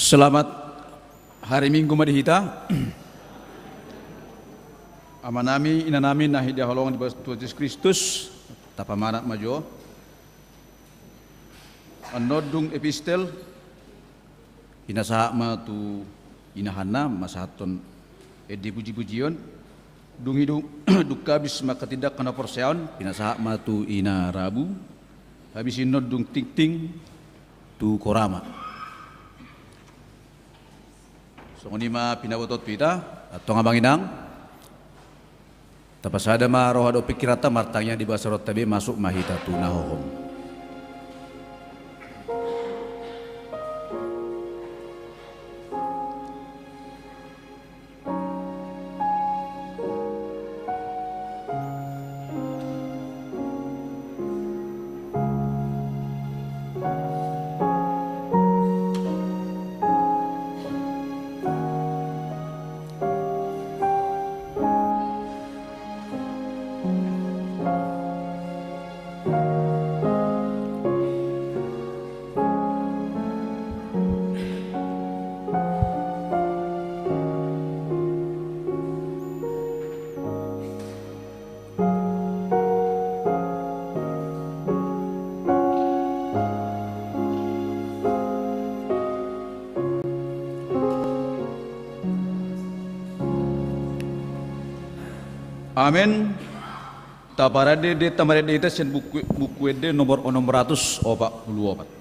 Selamat hari Minggu madihita. Amanami inanami nahidia holongan di Tuhan Yesus Kristus tapamanat majo. Anodung epistel inasaha matu inahana masahaton edi puji-pujion dung hidung dukabis maka tidak kena porseon inasaha matu ina rabu habis inodung ting-ting tu korama. So nima pinawotot pita atau ngabanginang tapasada ma rohado pikirata martangnya di bahasa rotabe masuk mahita tunahohom. Amin. Taparade de tamarade ita sen buku ede nomor 644.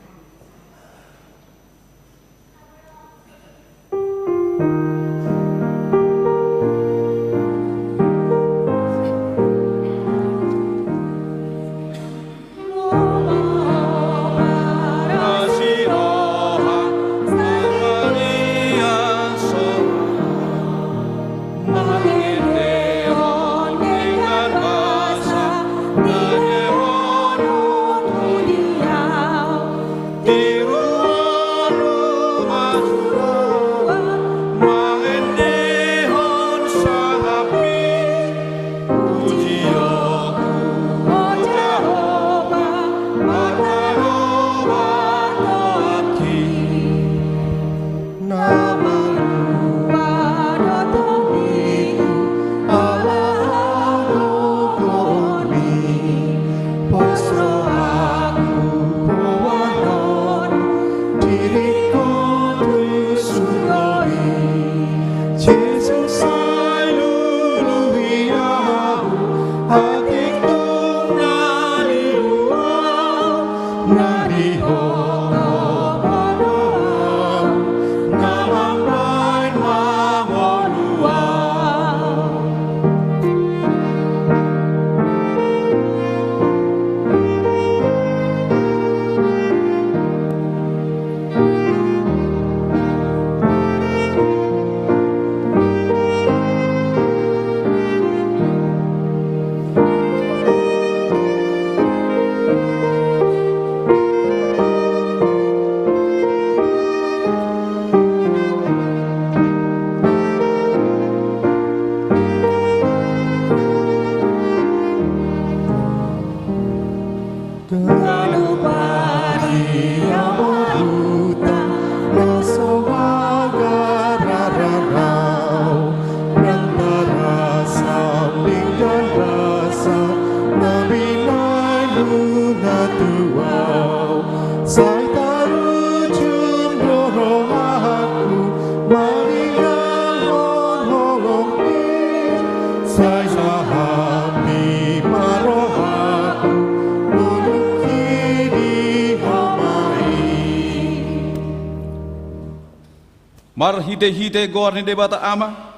Mar hide gor ni debata ama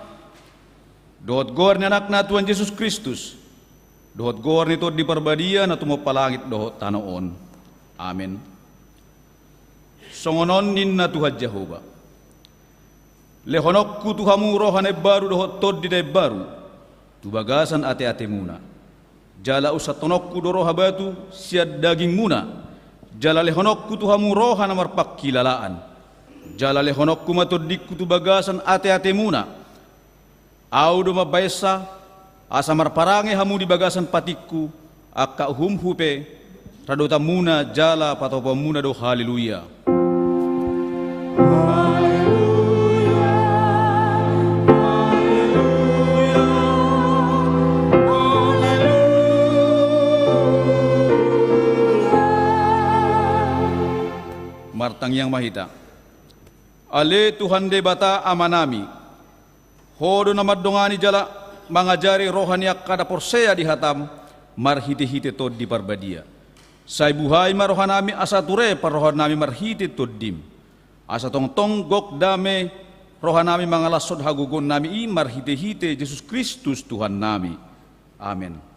dot gor ni anak na Tuhan Yesus Kristus dot gor ni to di perbadia na tumo palangit dohot tanoon. Amin. Songonon nin na Tuhan Jehova lehonok ku tuhamu rohane baru dohot tod di baru tu bagasan ate-ate muna jala usatonok ku doroha batu siad daging muna jala lehonok ku tuhamu rohana marpak kilalaan jala lehonok ku matod dikku tu bagasan ate-ate muna au do mabaisa asa marparange hamu di bagasan patikku akka humhupe radota muna jala patopa muna do haleluya. Haleluya. Martangiang Mahita. Ale Tuhan debata amanami, hodo na madongani jala mangajari rohani kada porsea di hatam, marhite-hite tod di parbadia. Say buhay marohanami asa ture parohanami marhite tod dim. Asa tong gok dame rohanami mangalasod hagugon nami i marhite-hite Yesus Kristus Tuhan nami. Amin.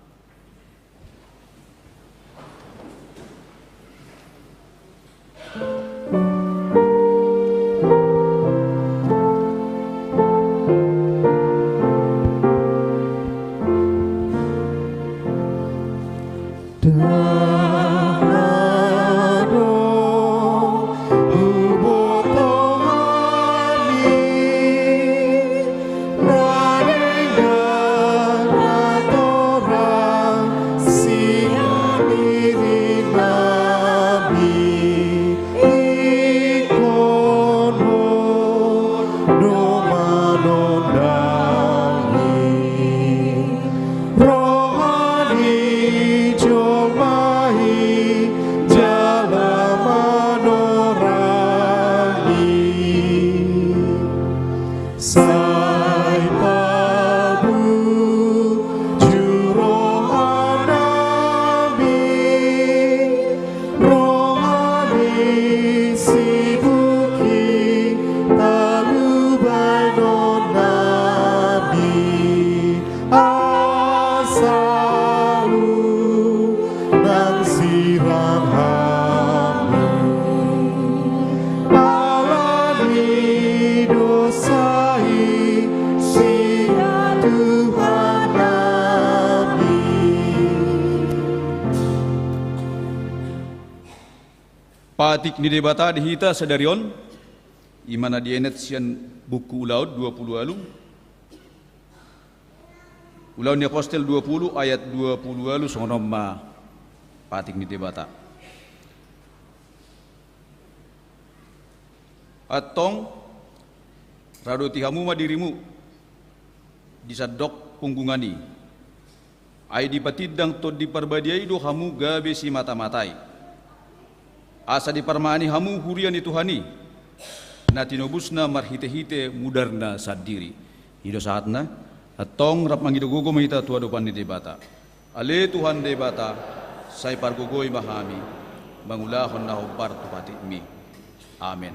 Patik ni debata dihita sadarion imana dienet sian buku ulaud 20 alu ulaud ni apostel 20 ayat 20 alu sonoma patik ni debata atong rado tihamu madirimu disadok punggungani ay dipatidang tod di parbadiay do hamu gabe si mata-matai asa di parmani hamu hurian itu hani na tinobusna marhite-hite mudarna sadiri hido saatna atong rap mangidugugo mahita tua dopan ni debata ale Tuhan debata say pargogoy mahami mangulahon na hubbar tupati mi amen.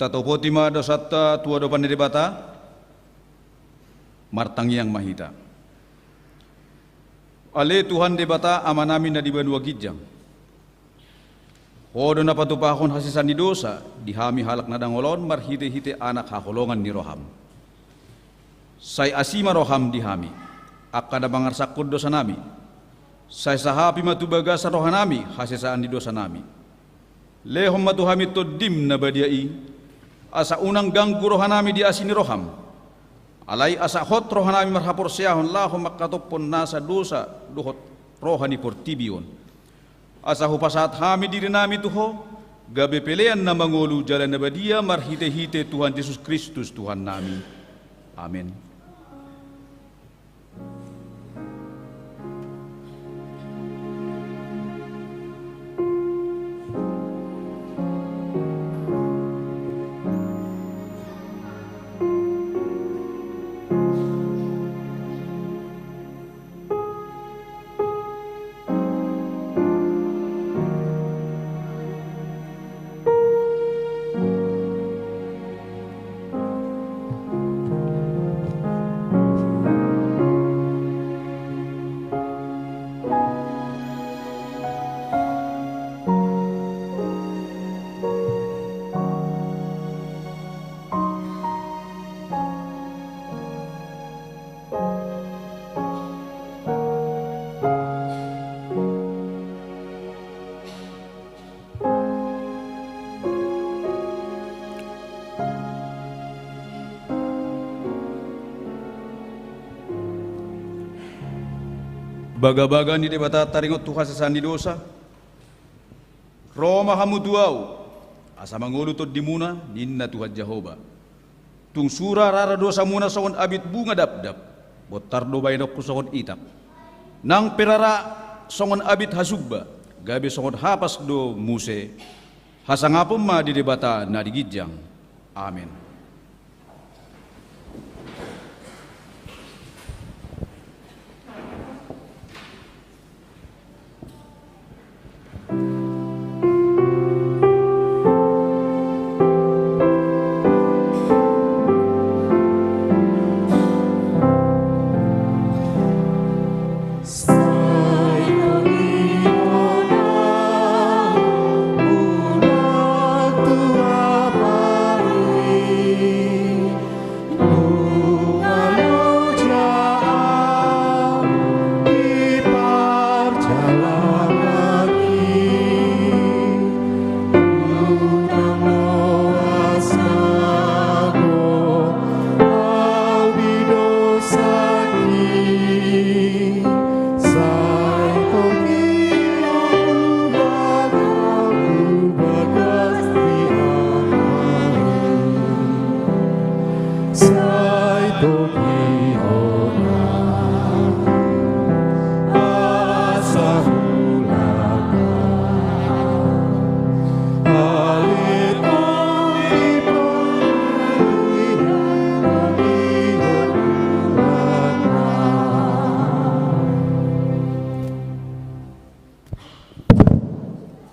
Tatopotima dosata tua dopan debata Martangiang Mahita. Ale Tuhan debata amanami na di banua gijang. Hodo na patupahon hasisan ni dosa, dihami halak na dangolon, marhite-hite anak hakolongan ni roham. Say asima roham dihami, akka na bangarsakod dosa nami. Say sahapi matubaga sa rohanami, hasisaan ni dosa nami. Lehom matuhami to dim na badiai, asa unang ganggu rohanami di asini roham. Alay asa hot rohanami marhapor siyahon lahom makatopon nasa dosa duhot rohani portibion. Asa hupasat hami diri nami tuho, gabe pelean na mangolu jalan na badia marhite-hite Tuhan Yesus Kristus Tuhan nami. Amin. Baga-baga ni debata taringot Tuhan sesandi dosa. Roma hamu tuau, asa mangulutod di muna ninna Tuhan Jehovah. Tung sura rara dosa muna sawon abit bunga dap-dap, botar do bainok kusawon itap. Nang perara songon abit hasubba, gabe songon hapas do muse, hasangapom ma di debata na digijang. Amin.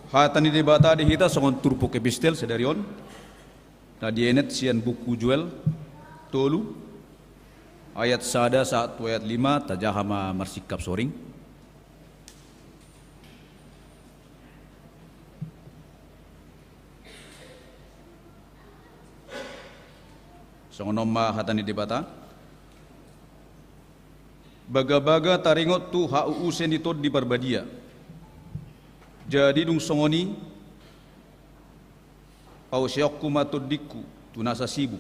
Hatani debata di hita songon turpo kepistel sedarion. Na dienet sian buku jual tolu ayat sada saat ayat 5 tajahama marsikap soring. Songon nomma hatani debata. Baga-baga taringot tu hau usen itod di parbadia. Jadi dung songoni au syokku matodiku tunasa sibuk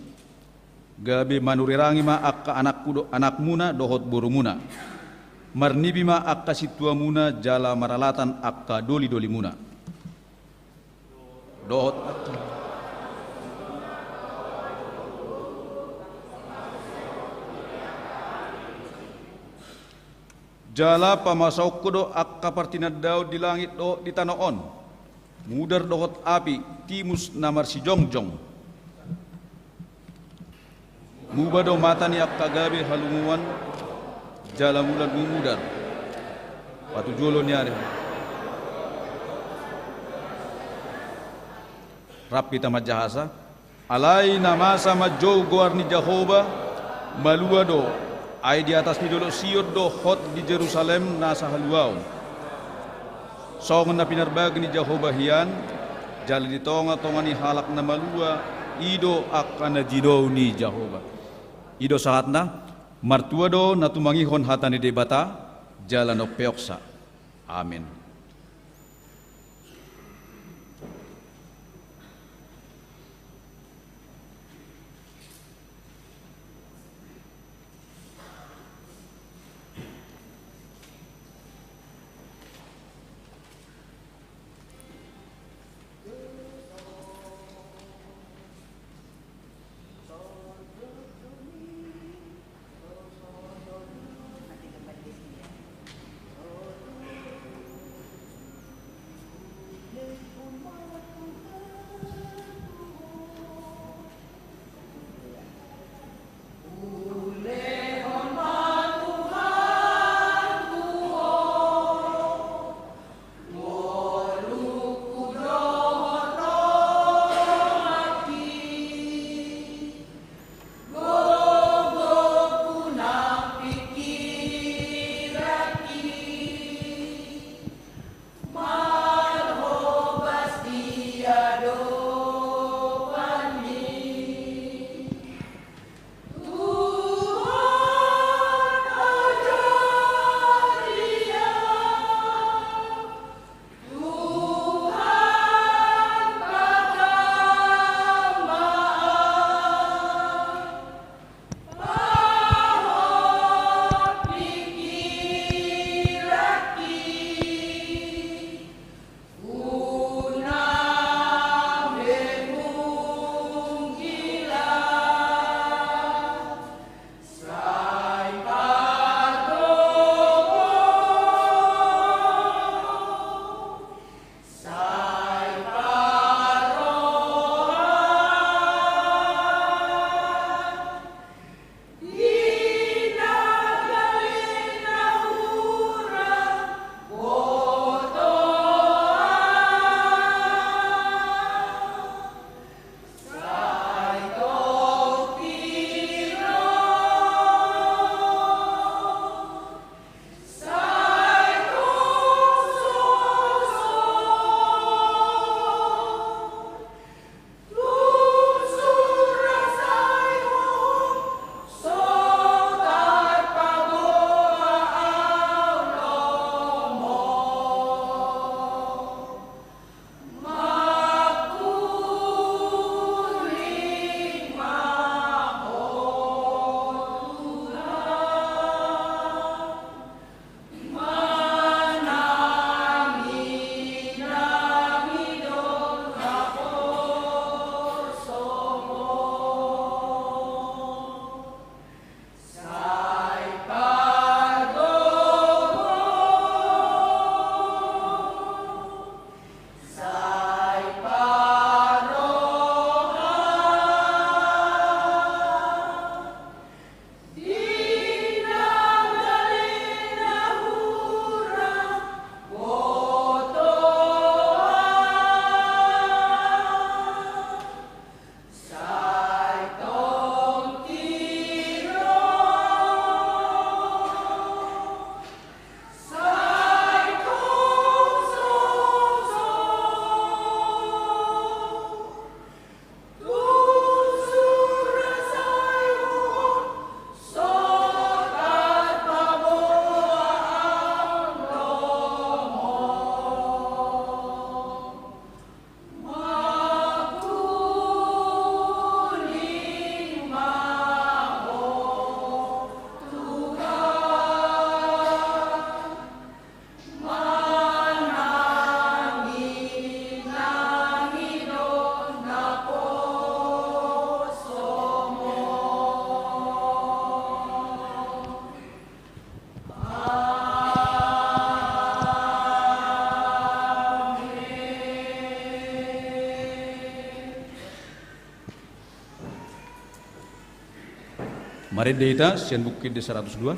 gabe manurirangi ma akka anak muna dohot borumuna marnibi ma akka situa muna jala maralatan akka doli muna dohot jala pamasok ko do akka partinad daw di langit do di tanoon mudar dohot api timus namar si jongjong muba do mata ni akka gabi halunguan jala mulan mumudar patu jolo ni are rapi tamat jahasa alai nama sama jo goar ni Jehovah malua do ai di atas ni dolo siot do hot di Jerusalem nasa haluaw songon na pinarbag ni Jehovah hian Jali di tonga ni halak na malua ido akan jido ni Jehovah. Ido sahatna martua do natumangihon hatani debata jalan no peoksa. Amin. Mari Deita, Sian Bukit di 102.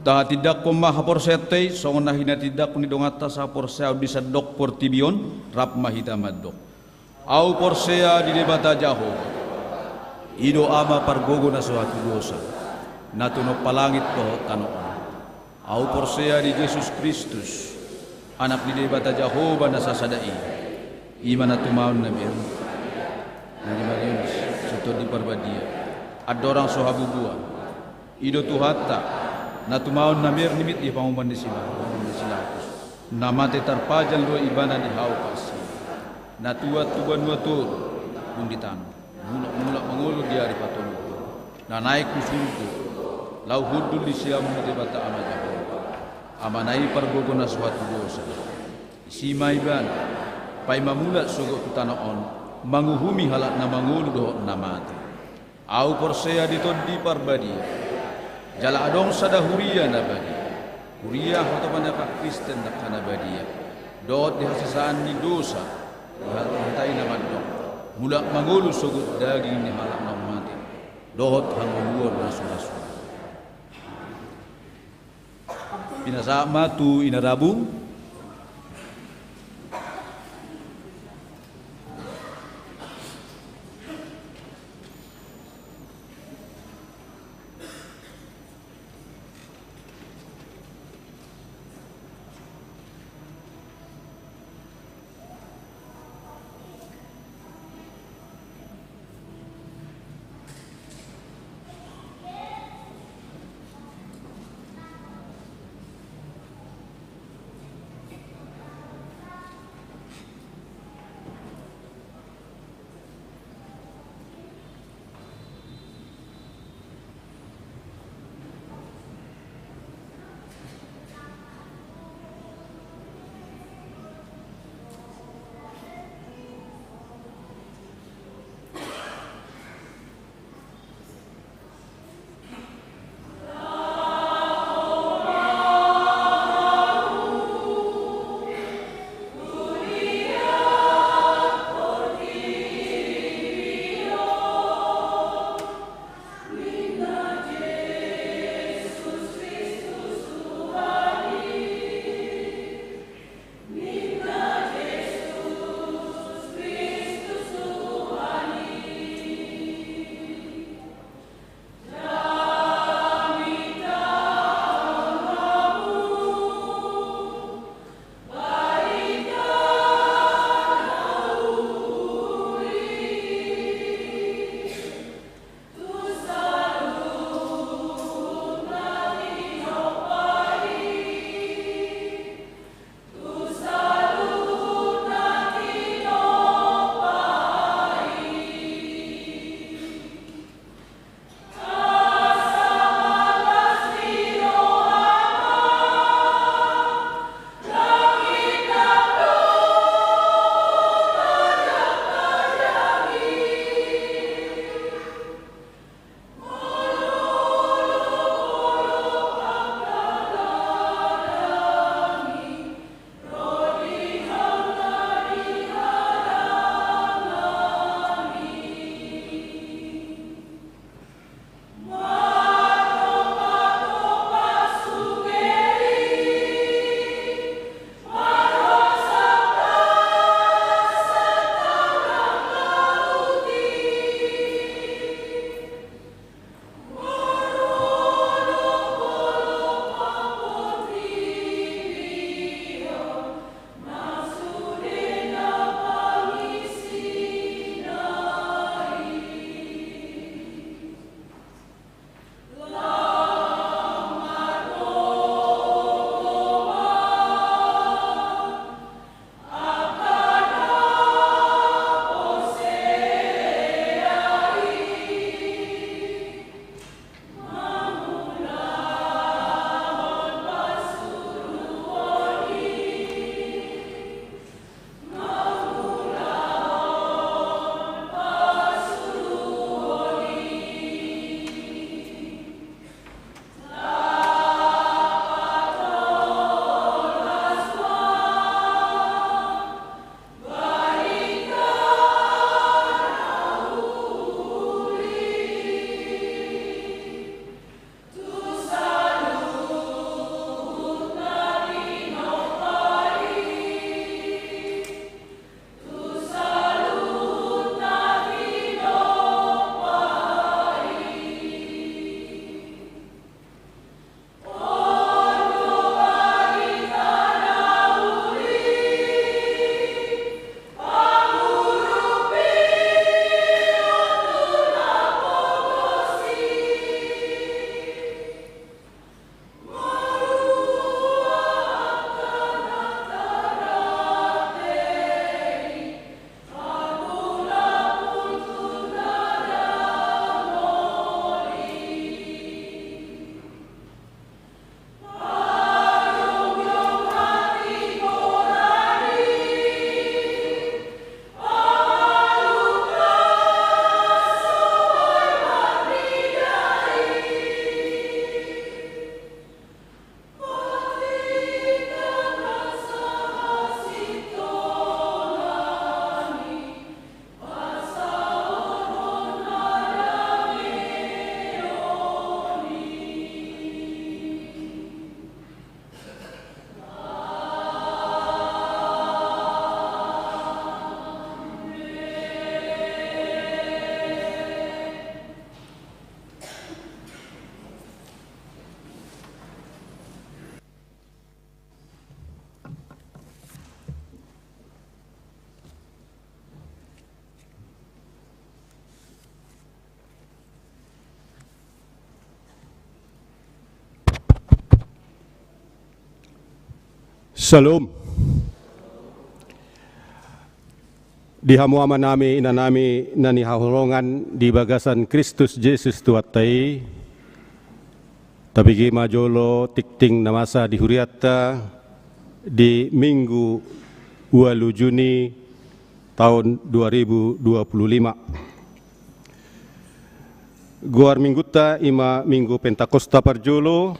Ta tidak ko mahaporsete songon nahina tidak ko nidongata sa porsea bisa dok portibion rap mahita madok. Au porsea di debata jaho. Ido ama pargogo na suatu dosa. Natuno palangit ko tanoon. Au porsea di Yesus Kristus. Anak di debata Jehova na sasadai. Imana tumaon na biru. Nani marion suto di parbadia. Adorang sohabubuan. Ido tuhata. Natumaon namir nimit di panguman di sila, namate tarpajan lo ibana di haupas. Natua tuban watur bunditan, mulak mengulu di hari patonu. Na naik kusulku, lau hudul di siam di bata amajaho. Amanai pargogo na suatu dosa. Si maiban, pai mamulat sogok tanaon, manguhumi halak na mangulu do namate. Au porsea ditodi parbadi. Jala adong sada huria na badi. Huria atau banyak Kristen na kana badia. Dot di hasasaan ni dosa. Hantai na madok. Mulak mangulu sugut daging ni halak na mati. Dot hang mamuor na surasu. Pinasama tu inarabu. Shalom. Di hamuama nami inanami nani hahulongan di bagasan Kristus Yesus tuatai tabigi majolo tikting namasa di huriata di Minggu 2 Juni tahun 2025. Guar mingguta ima Minggu Pentakosta parjolo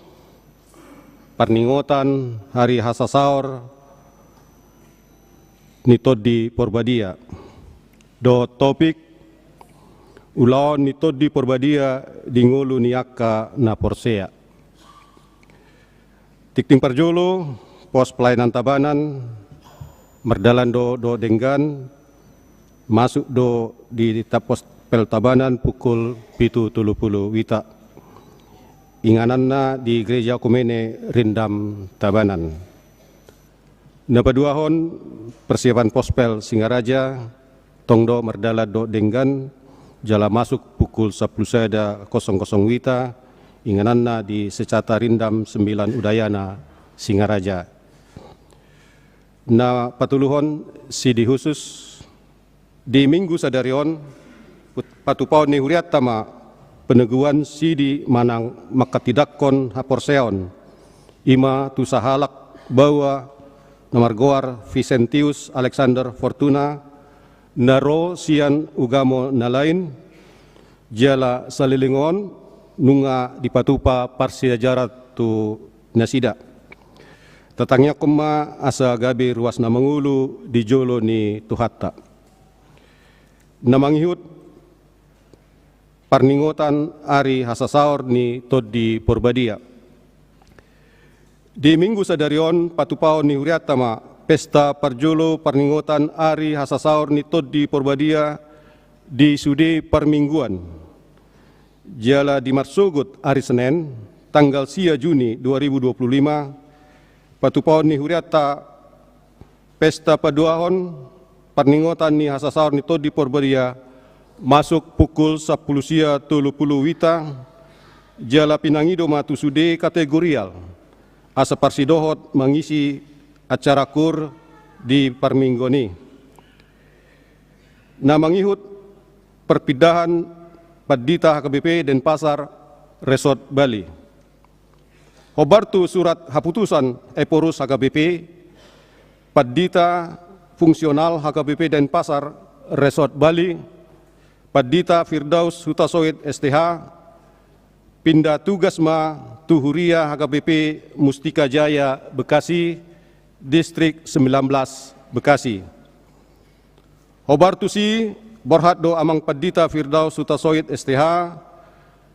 parningotan hari hasasaor nitod di Porbadia. Do topik ulaon nitod di Porbadia di ngulu niaka na Porsea. Tikting parjolo pos pelayanan tabanan merdalan do denggan masuk do di tapos pel tabanan pukul 7.30 wita. Ingananna di gereja Kumene Rindam Tabanan. Napaduahon persiapan pospel Singaraja tongdo merdala do denggan jala masuk pukul 10.00 wita ingananna di secata Rindam 9 Udayana Singaraja. Na patuluhon sidi khusus di Minggu sadarion patupaon ni huriat tama peneguan sidi manang makatidakkon haporseon ima tu sahalak bahwa namargoar Vicentius Alexander Fortuna naro sian ugamo nalain jala salilingon nunga dipatupa parsiajarat tu nasida tatangnya kema asa gabi ruas na mangulu di jolo ni tuhatta namanghihut parningotan ari hasasaor ni todi Porbadia. Di Minggu sadarion patupaon ni huriatama pesta parjolo parningotan ari hasasaor ni todi Porbadia di sude parmingguan. Jala di Marsugut ari Senin tanggal 4 Juni 2025 patupaon ni huriata pesta paduahon parningotan ni hasasaor ni todi Porbadia masuk pukul 10.30 wita jala pinangido matu sude kategorial asa parsidohot mengisi acara kur di parminggoni. Na mangihut perpindahan Padita HKBP Denpasar Resort Bali. Hobartu surat haputusan Eporus HKBP Padita fungsional HKBP Denpasar Resort Bali Padita Firdaus Hutasoid STH pindah tugas ma Tuhuria HKBP Mustika Jaya Bekasi Distrik 19 Bekasi. Hobartusi borhat do amang Padita Firdaus Hutasoid STH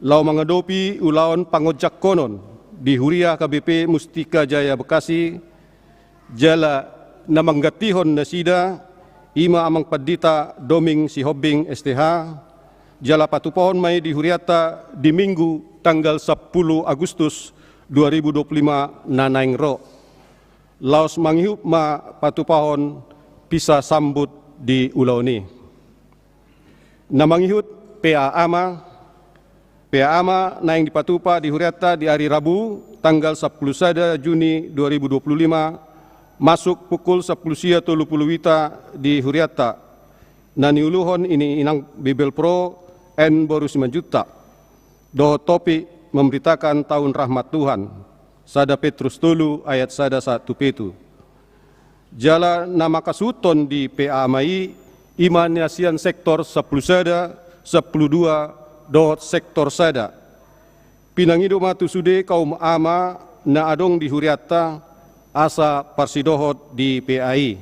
lau mengadopi ulaon pangojak konon di Huria HKBP Mustika Jaya Bekasi jala namanggatihon nasida ima amang Padita Doming Sihobing STH jala patupohon may di huriata di Minggu tanggal 10 Agustus 2025 nanaing ro. Laos manghiup ma patupahon bisa sambut di ulau ni. Namanghihut PA Ama naing dipatupa di huriata di hari Rabu tanggal 10 Juni 2025 masuk pukul 10.30 wita di huriata. Nani uluhon ini inang Bibel Pro N boru 9 juta. Doh topi memberitakan tahun rahmat Tuhan. Sada Petrus tulu ayat sada 1 petu. Jala nama kasuton di PA Mai iman asian sektor 10 sada 10.2 doh sektor sada. Pinangido matu sude kaum ama na adong di huriata asa parsidohot di PAI.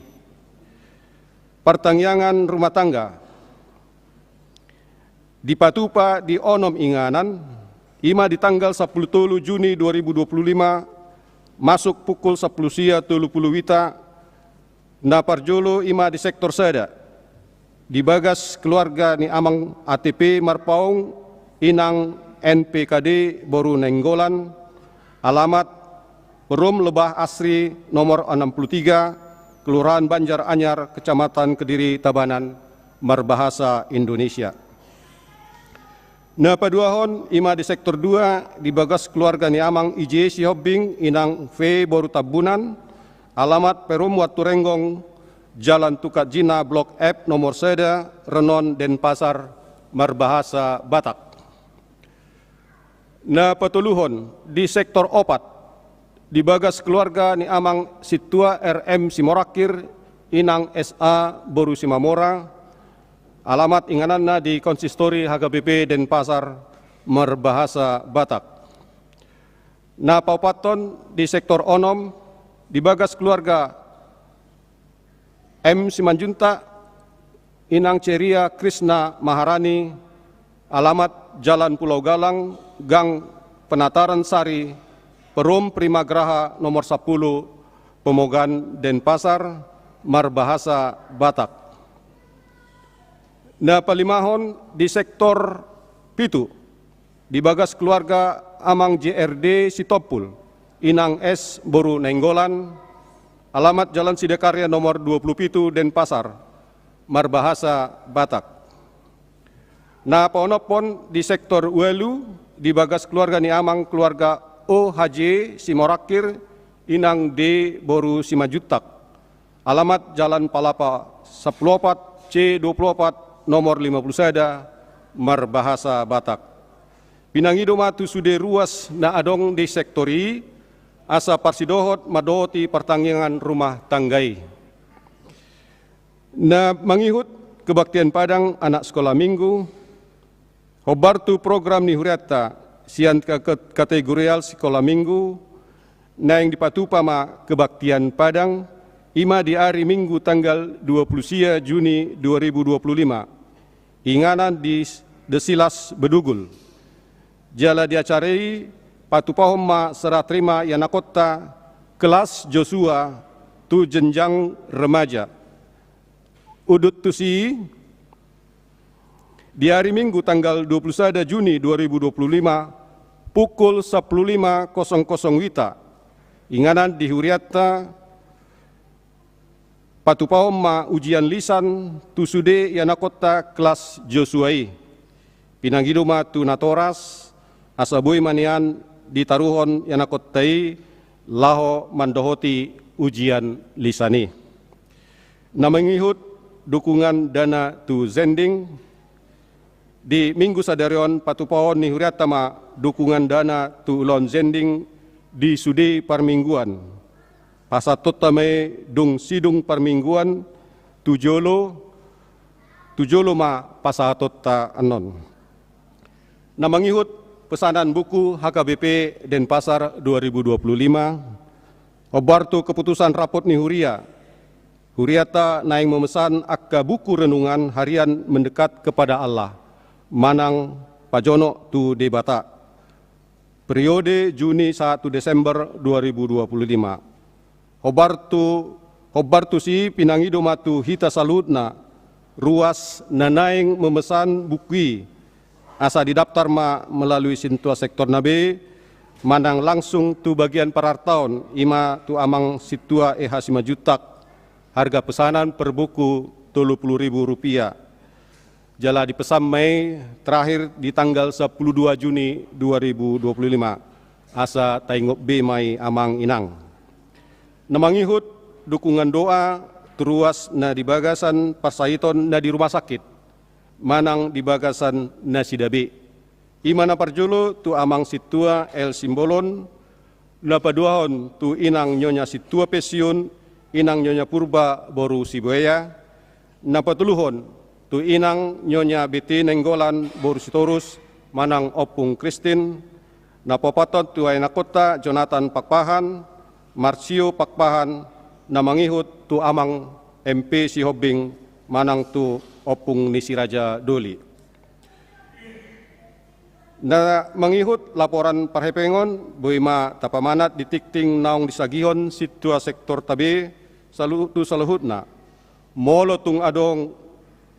Pertangyangan rumah tangga dipatupa di onom inganan ima di tanggal 10 Juni 2025 masuk pukul 10.30 wita na parjolo ima di sektor sada di bagas keluarga ni amang ATP Marpaung inang NPKD Boru Nenggolan alamat Perum Lebah Asri nomor 63, Kelurahan Banjar Anyar, Kecamatan Kediri, Tabanan, Marbahasa Indonesia. Na paduahon ima di sektor 2 di bagas keluarga ni amang IJ Sihobing inang V Boru Tabunan alamat Perum Watu Renggong, Jalan Tukat Jina, Blok F, nomor Seda, Renon, Denpasar, Marbahasa Batak. Na petuluhon di sektor opat, di bagas keluarga ni amang situa RM Simorakir, inang SA Boru Simamora, alamat ingananna di konsistori HKBP Denpasar, Marbahasa Batak. Na paupaton di sektor onom, di bagas keluarga M. Simanjunta, inang Ceria Krishna Maharani, alamat Jalan Pulau Galang, Gang Penataran Sari, Perum Primagraha nomor 10, Pemogan Denpasar, Marbahasa Batak. Na palimahon di sektor pitu, di bagas keluarga amang JRD Sitopul, inang S. Boru Nenggolan, alamat Jalan Sidakarya nomor 27 Denpasar, Marbahasa Batak. Na paonopon di sektor Uelu, di bagas keluarga ni amang keluarga OHJ Simorakir, inang D. Boru Simajutak, alamat Jalan Palapa 14 C24 nomor 51 Marbahasa Batak. Pinangido matu sude ruas na adong di sektori, asa parsidohot madoti pertanggungan rumah tanggai. Na mangihut kebaktian Padang anak sekolah minggu, hobartu program ni huriata sian kategorial sekolah minggu, na yang dipatupa ma kebaktian Padang, ima di hari Minggu tanggal 20 Juni 2025, inganan di Desilas Bedugul. Jala diacarai patupahom ma serah terima yanakota kelas Joshua tu jenjang remaja. Udut tusi di hari Minggu tanggal 21 Juni 2025 pukul 15.00 wita. Inganan di huriata patupahom ma ujian lisan tu sude yanakota kelas Joshua. Pinanggido ma tu natoras asaboy manian ditaruhon yanakotai laho mandohoti ujian lisani. Na mangihut dukungan dana tu zending di minggu sadarion patupahon ni huriatama dukungan dana tu ulon zending di sudi parmingguan. Pasatot tamay dung sidung parmingguan tujolo ma pasatot ta anon. Na mangihut pesanan buku HKBP Denpasar 2025, obartu keputusan rapot ni Huriata naing memesan akka buku renungan harian mendekat kepada Allah, manang pajono tu debata, periode Juni 1 Desember 2025. Obartu si pinangido matu hita salutna, ruas nanaing memesan buku asa didaftar ma melalui sintua sektor nabe, manang langsung tu bagian parartaon ima tu amang situa EH 5 jutak, harga pesanan per buku Rp30.000. Jala dipesan Mei terakhir di tanggal 12 Juni 2025, asa taingop B mai amang inang. Namangihut dukungan doa teruas na di bagasan parsaiton na di rumah sakit, manang di bagasan nasidabe. Imana parjolo tu amang situa El Simbolon, napaduahon tu inang nyonya situa Pesion, inang nyonya Purba Boru Sibuaya, napatuluhon tu inang nyonya BT Nenggolan Boru Sitorus, manang Opung Kristin, napapatot tu ainakota Jonathan Pakpahan, Marcio Pakpahan, namangihut tu amang MP Sihobing, manang tu Opung Nisiraja Doli. Na mangihut laporan parhepengon boima tapamanat ditikting naong disagihon situa sektor tabe salutu saluhutna. Molo tung adong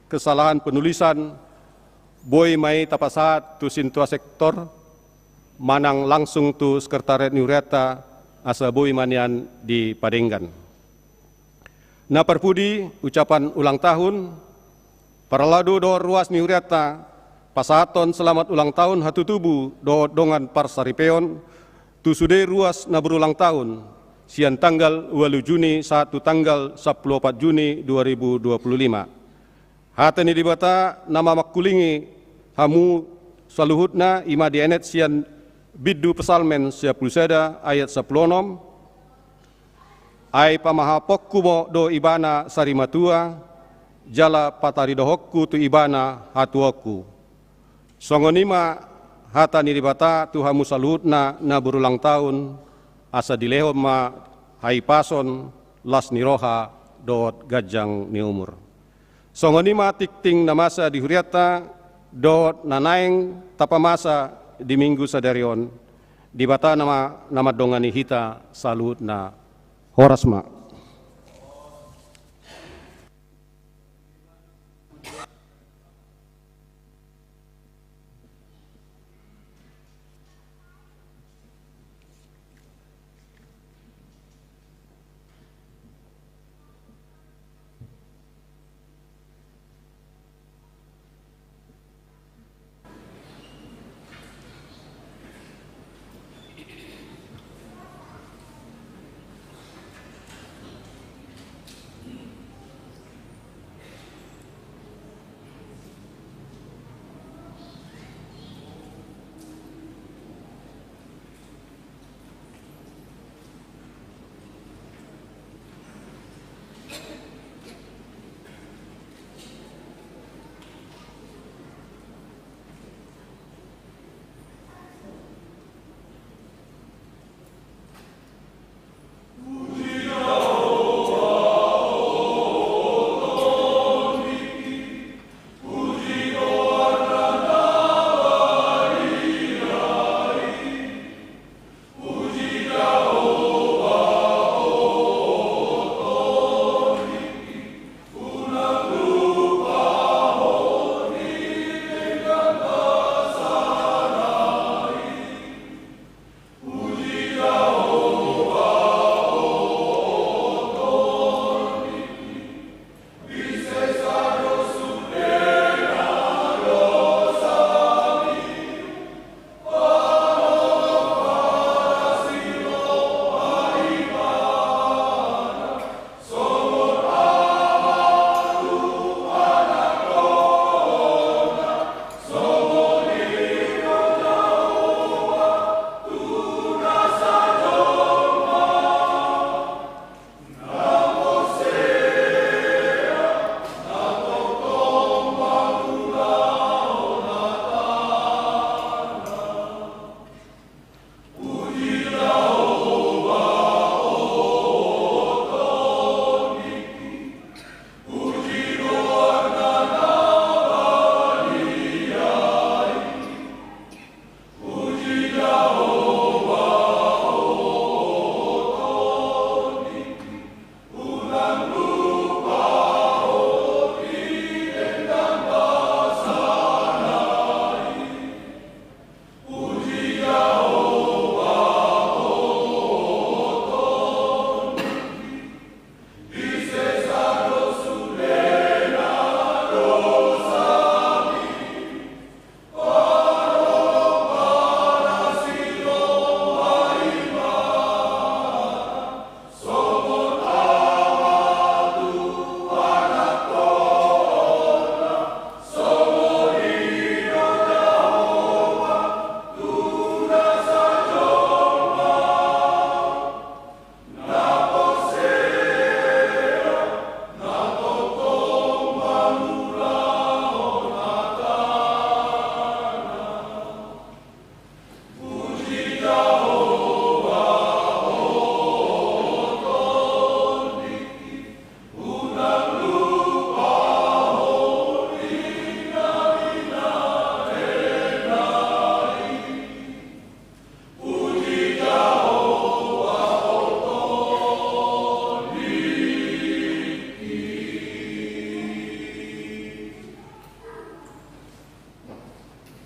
kesalahan penulisan boy mai tapasat tu sintua sektor manang langsung tu sekretariat Niuriata asa boy manian di Padenggan. Na perpudi ucapan ulang tahun paraladu do ruas Niuriata pasaton selamat ulang tahun hatu tubuh do dongan parsaripeon tu sude ruas na berulang tahun sian tanggal 8 Juni satu tanggal 14 Juni 2025. Hata ni dibata nama makulingi hamu saluhutna ima dienet sian biddu pesalmen 10 ayat 10 ai pamahapokku mo do ibana sarimatua jala patari dohokku tu ibana hatuoku. Songonima hata ni dibata tu hamu saluhutna na berulang tahun asa dilehom ma hai pason las niroha dot gajang ni umur. Songonima tikting namasa di huriata dot nanaeng tapamasa di minggu sadarion di bata nama dongani hita salut na horasma.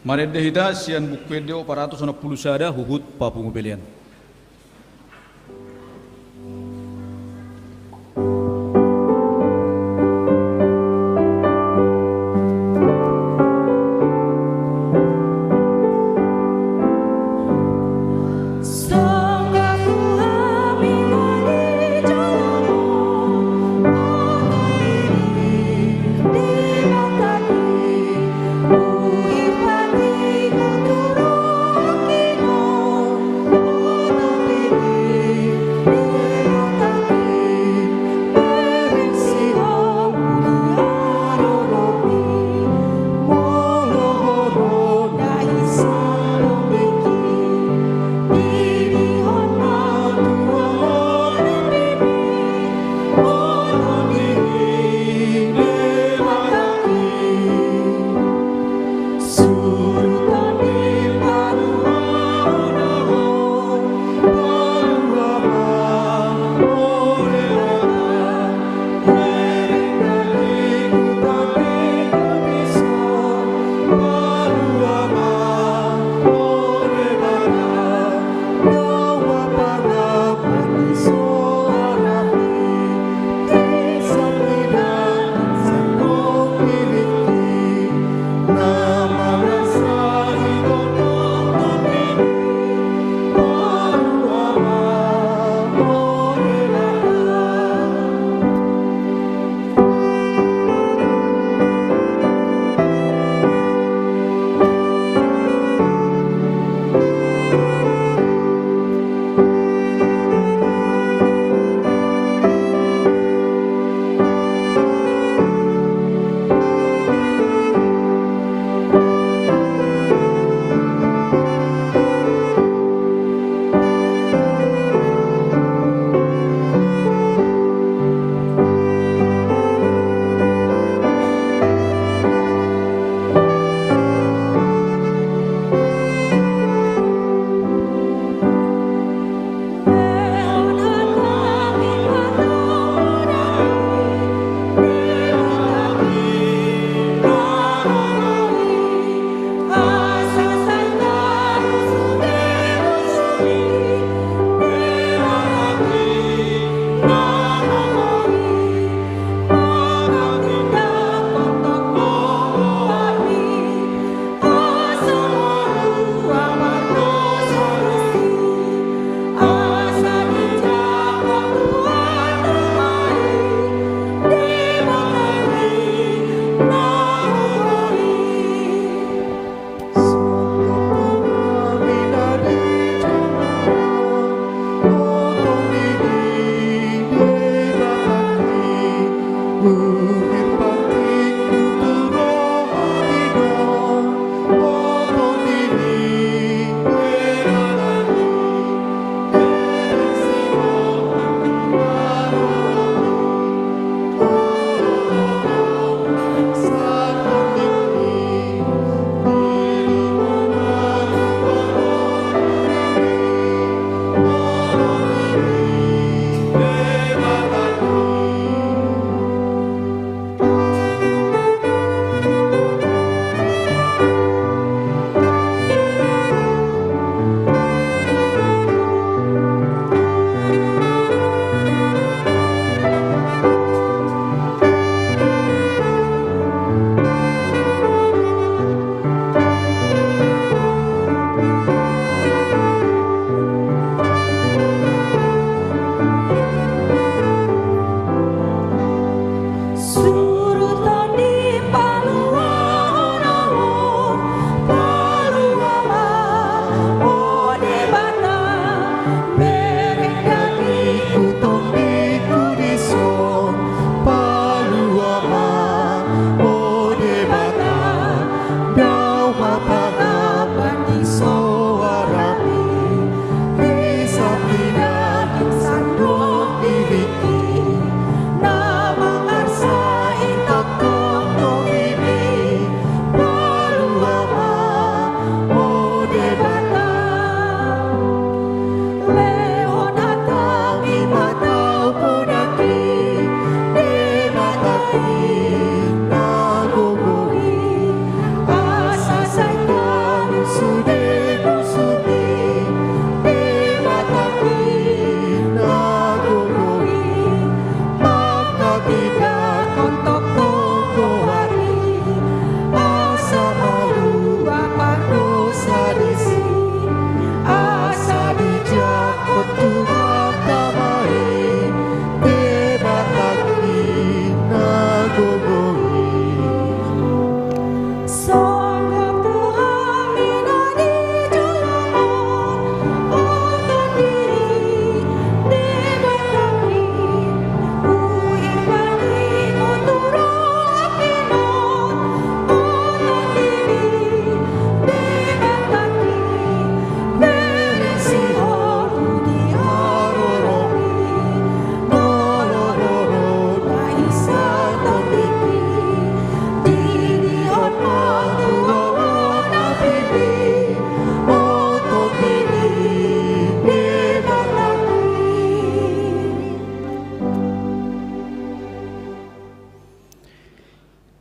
Marede hita sian bukwedeo 460 sada huhut papungu pelian. Sangga ku hamil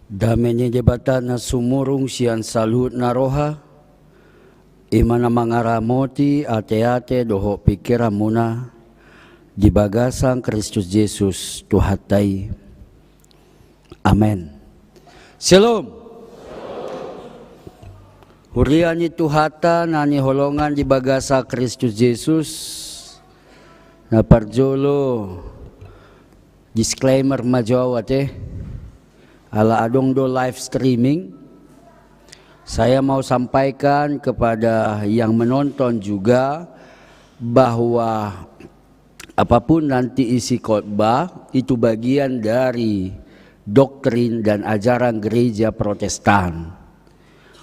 Dameni debata na sumurong siyan salut na roha, imana mangaramoti ate-ate doho pikiran muna, di bagasang Kristus Yesus Tuhatay. Amen. Shalom. Hurian ni Tuhata na niholongan di bagasa Kristus Yesus, na parjolo disclaimer majawate. Ala adong do live streaming, saya mau sampaikan kepada yang menonton juga bahwa apapun nanti isi khotbah itu bagian dari doktrin dan ajaran gereja Protestan.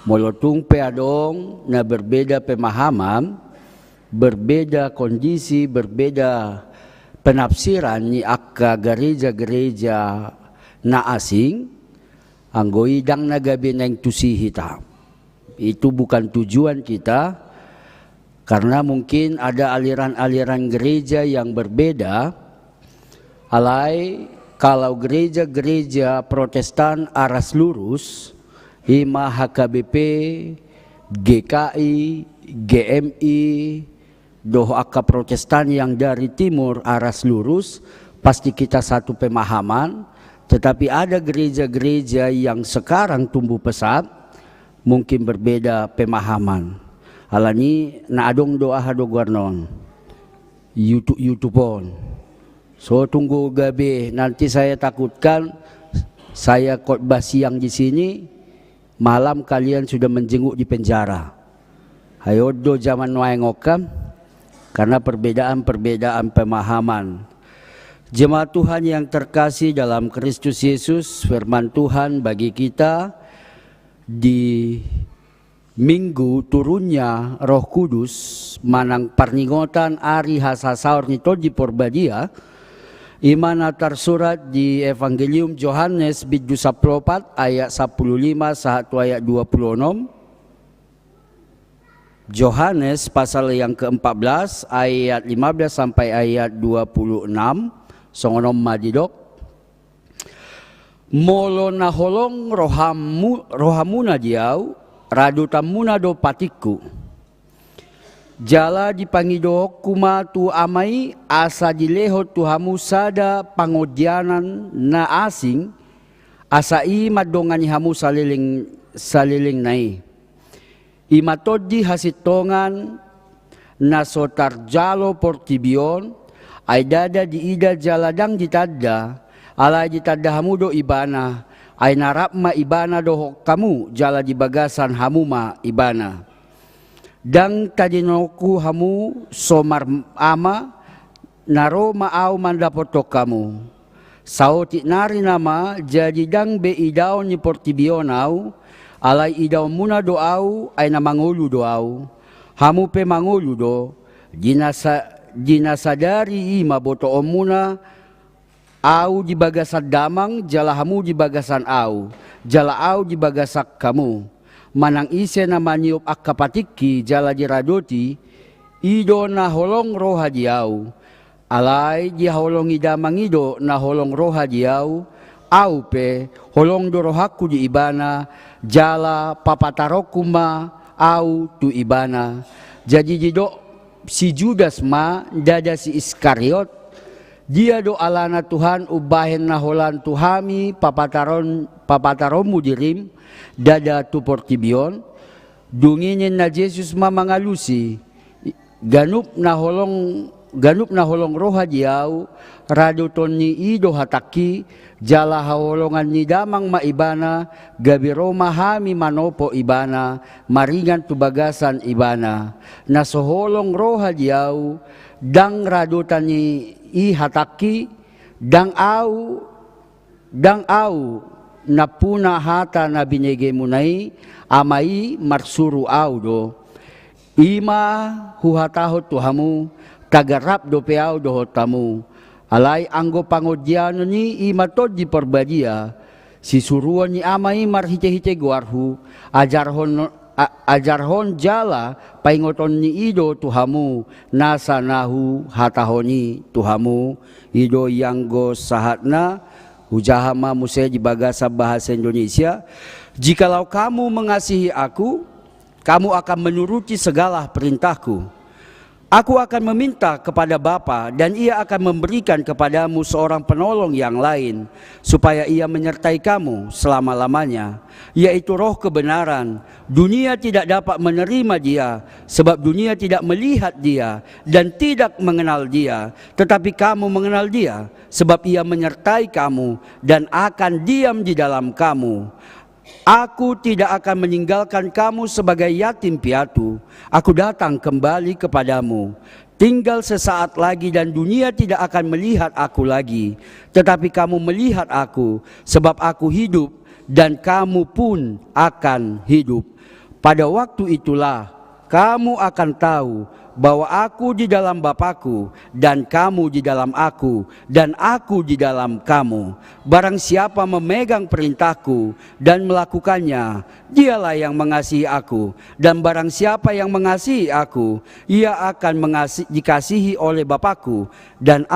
Molotung pe adong na berbeda pemahaman, berbeda kondisi, berbeda penafsiran ni akka gereja-gereja na asing, anggoi dang nagabi neng tusihita. Itu bukan tujuan kita, karena mungkin ada aliran-aliran gereja yang berbeda. Alai kalau gereja-gereja Protestan aras lurus, IMA, HKBP, GKI, GMI, doh akka Protestan yang dari timur aras lurus, pasti kita satu pemahaman. Tetapi ada gereja-gereja yang sekarang tumbuh pesat, mungkin berbeda pemahaman. Alani na adong doa hado guarnon, YouTube-on. So tunggu gabe, nanti saya takutkan saya khotbah siang di sini, malam kalian sudah menjenguk di penjara. Hayo do zaman waengokam, karena perbedaan-perbedaan pemahaman. Jemaat Tuhan yang terkasih dalam Kristus Yesus, firman Tuhan bagi kita di minggu turunnya Roh Kudus manang parningotan ari hasasaur nito di porbadia, imana tersurat di Evangelium Yohanes biddu 14 ayat 15 satu ayat 26. Yohanes pasal yang ke-14 ayat 15 sampai ayat 26. Songonom madidok, molo na holong rohamuna diau, radutamuna do patiku. Jala dipangido kuma tu amai asa dileho tuhamu sada pangodianan na asing, asa madongani hamu saliling nai. Imatodi hasitongan na sotarjalo portibion, ay dada di ida jaladang ditadda, alay ditadda hamu do ibana, ay narap ma ibana do kamu jala di bagasan hamu ma ibana. Dang tadinoku hamu somar ama, naro maaw mandapoto kamu. Sauti nari nama jadi dang be idaw ni portibionaw, alay idaw muna doaw ay namangulu doaw. Hamu pe mangulu do, dinasadari ima boto omuna au di bagasan damang jala hamu di bagasan au jala au di bagasak kamu manang ise na maniup akapatiki jala di radoti ido na holong roha diau alai di holong idamang ido na holong roha diau au pe holong dorohaku di ibana jala papatarokuma au tu ibana. Jadi dido si Judas ma dada si Iskariot, dia do alana Tuhan ubahen na holan tuhami papataron dirim dada tu portibion, dunginin na Jesus ma mangalusi ganup na holong roha diau raduton ni ido hataki jala hawolongan ni damang maibana gabiro mahami manopo ibana maringan tubagasan ibana na soholong roha diau dang radutan ni ihataki dang au na puna hata na binigay mo nai amai marsuru au do ima huhatahot tuhamu tagarap do peau do hotamu alai anggo pangodiano ni imatod di porbadia si suruan ni amai marhite-hite guarhu ajarhon jala paingoton ni ido tuhamu nasa nahu hatahoni tuhamu ido yanggo sahatna Hujahama musaya di bahasa Indonesia, jikalau kamu mengasihi aku, kamu akan menuruti segala perintahku. Aku akan meminta kepada Bapa dan ia akan memberikan kepadamu seorang penolong yang lain, supaya ia menyertai kamu selama-lamanya, yaitu Roh kebenaran. Dunia tidak dapat menerima dia, sebab dunia tidak melihat dia dan tidak mengenal dia. Tetapi kamu mengenal dia, sebab ia menyertai kamu dan akan diam di dalam kamu. Aku tidak akan meninggalkan kamu sebagai yatim piatu. Aku datang kembali kepadamu. Tinggal sesaat lagi dan dunia tidak akan melihat aku lagi. Tetapi kamu melihat aku, sebab aku hidup dan kamu pun akan hidup. Pada waktu itulah kamu akan tahu bahwa aku di dalam Bapa-Ku dan kamu di dalam aku dan aku di dalam kamu. Barang siapa memegang perintahku dan melakukannya, dialah yang mengasihi aku. Dan barang siapa yang mengasihi aku, ia akan dikasihi oleh Bapa-Ku, dan